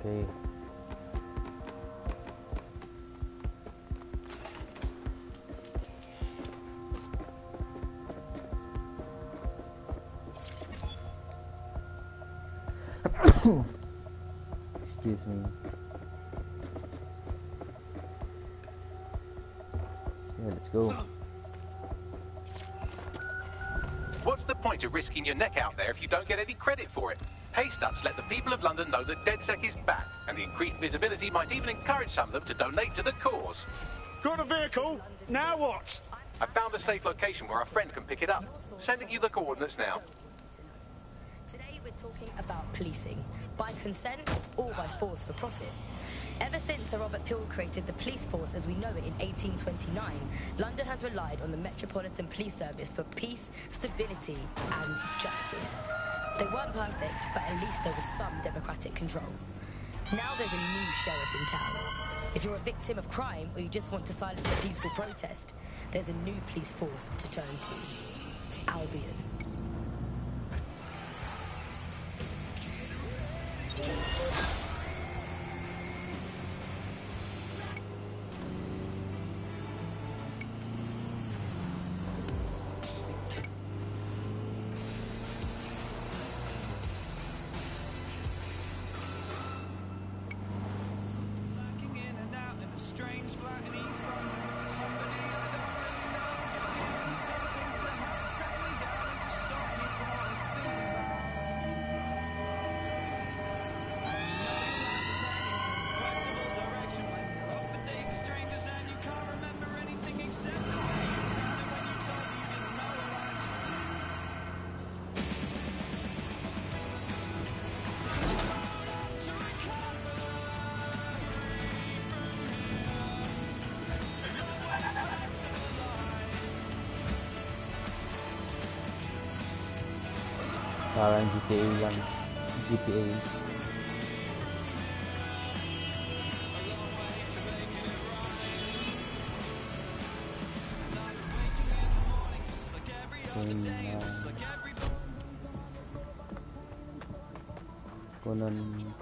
Okay. Excuse me. Yeah, let's go. What's the point of risking your neck out there if you don't get any credit for it? Pay stubs let the people of London know that DedSec is back, and the increased visibility might even encourage some of them to donate to the cause. Got a vehicle? Now what? I found a safe location where a friend can pick it up. Sending you the coordinates now. Today we're talking about policing, by consent or by force for profit. Ever since Sir Robert Peel created the police force as we know it in 1829, London has relied on the Metropolitan Police Service for peace, stability and justice. They weren't perfect, but at least there was some democratic control. Now there's a new sheriff in town. If you're a victim of crime or you just want to silence a peaceful protest, there's a new police force to turn to. Albion. Parang GTA lang. GTA.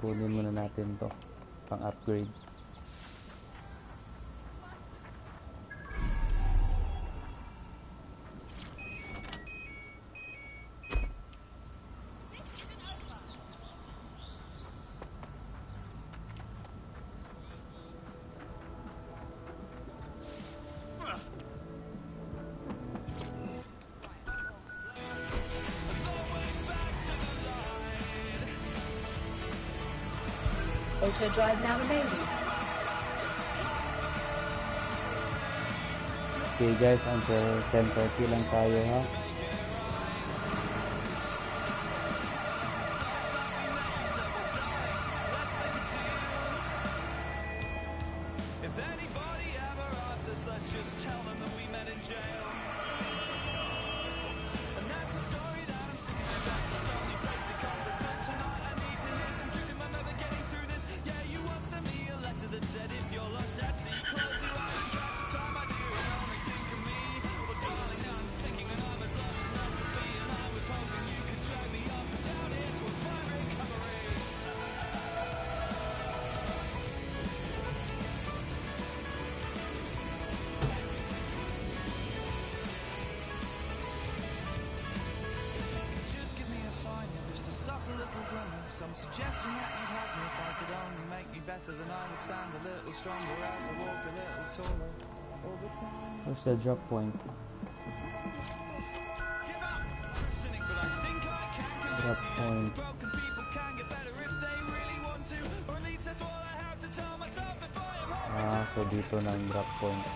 Kunin muna natin to pang upgrade. Auto drive now available. Okay guys, until 10:30 lang tayo ha. anybody ever asks us, let's just tell them that we met in jail. And that's the story that I'm sticking to. That's the only place to come. But tonight I need to hear some truth. If I'm ever getting through this, yeah, you once sent me a letter that said if you're lost at sea, close your eyes and catch a time, my dear, and only think of me. Well, darling, now I'm sinking and I'm as lost as could be, and I was hoping you could drag me off and down here towards my recovery. Just give me a sign, yeah, just a subtle little glimmer, some suggestion that you'd have me if I could only make me better, then I would stand a little stronger as I walk a little taller. Where's the drop point? Drop point. Ah, so dito na ang drop point.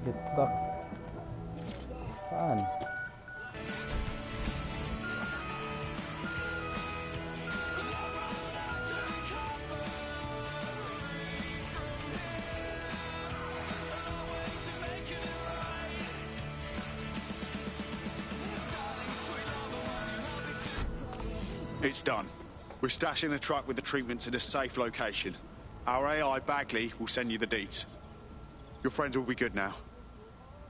Flip back. Saan? It's done. We're stashing the truck with the treatments in a safe location. Our AI Bagley will send you the deets. Your friends will be good now.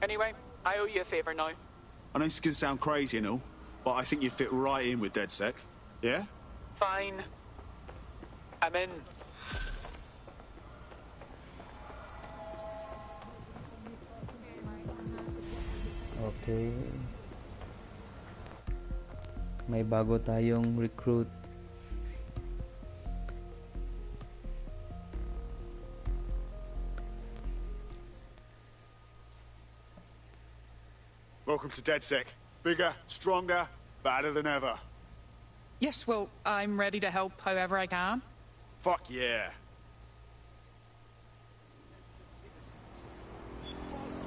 Anyway, I owe you a favour now. I know this can sound crazy and all, but I think you'd fit right in with DedSec. Yeah? Fine. I'm in. Okay. May bago tayong recruit. Welcome to DedSec. Bigger, stronger, badder than ever. Yes, well, I'm ready to help however I can. Fuck yeah.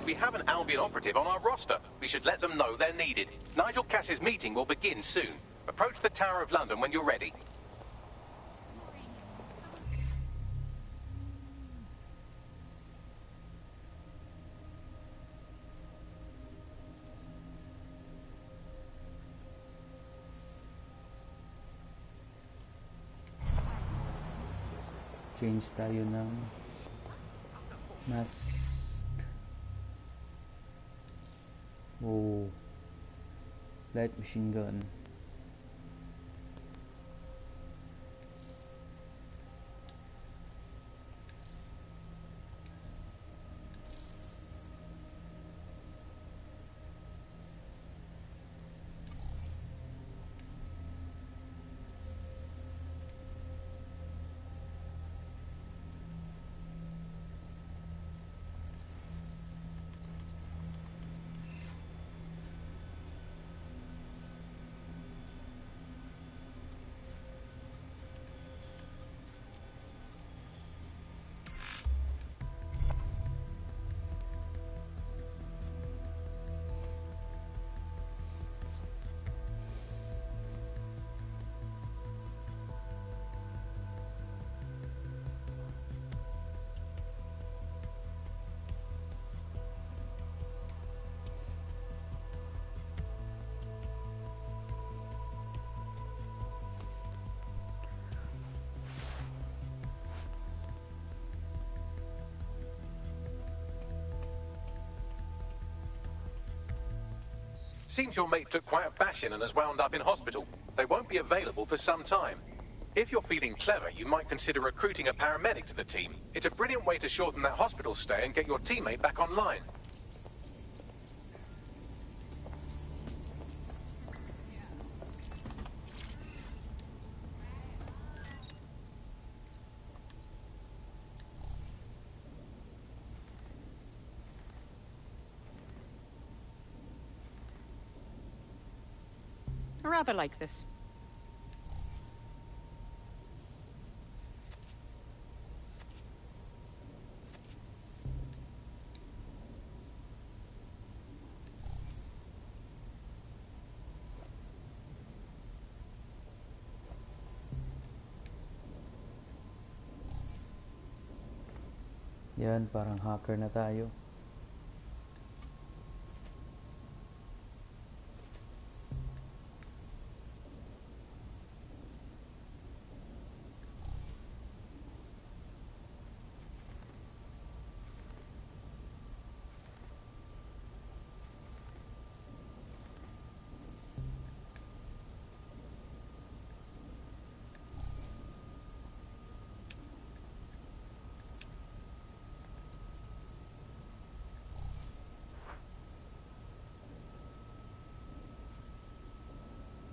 We have an Albion operative on our roster. We should let them know they're needed. Nigel Cass's meeting will begin soon. Approach the Tower of London when you're ready. Change tayo ng mask. Oh, light machine gun. Seems your mate took quite a bashing and has wound up in hospital. They won't be available for some time. If you're feeling clever, you might consider recruiting a paramedic to the team. It's a brilliant way to shorten that hospital stay and get your teammate back online. I rather like this. Yan, parang hacker na tayo.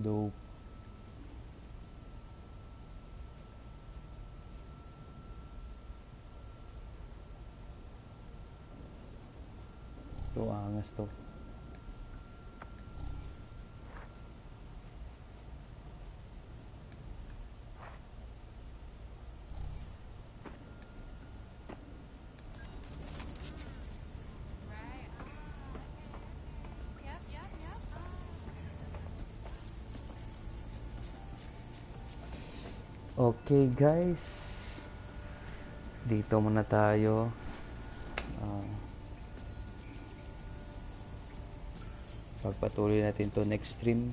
Dope. To angas to. Okay guys, dito muna tayo. Pagpatuloy natin to next stream.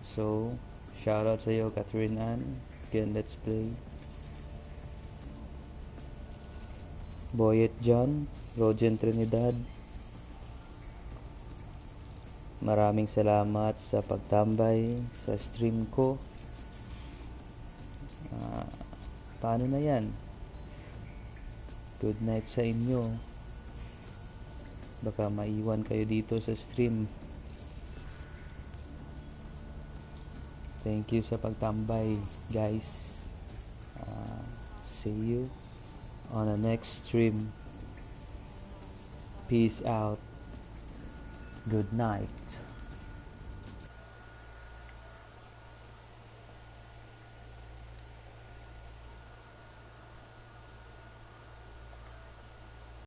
So, shoutout sa iyo Catherine Ann. Again, let's play. Boyet John, Rogen Trinidad. Maraming salamat sa pagtambay sa stream ko. Paano na yan? Good night sa inyo. Baka maiwan kayo dito sa stream. Thank you sa pagtambay, guys. See you on the next stream. Peace out. Good night.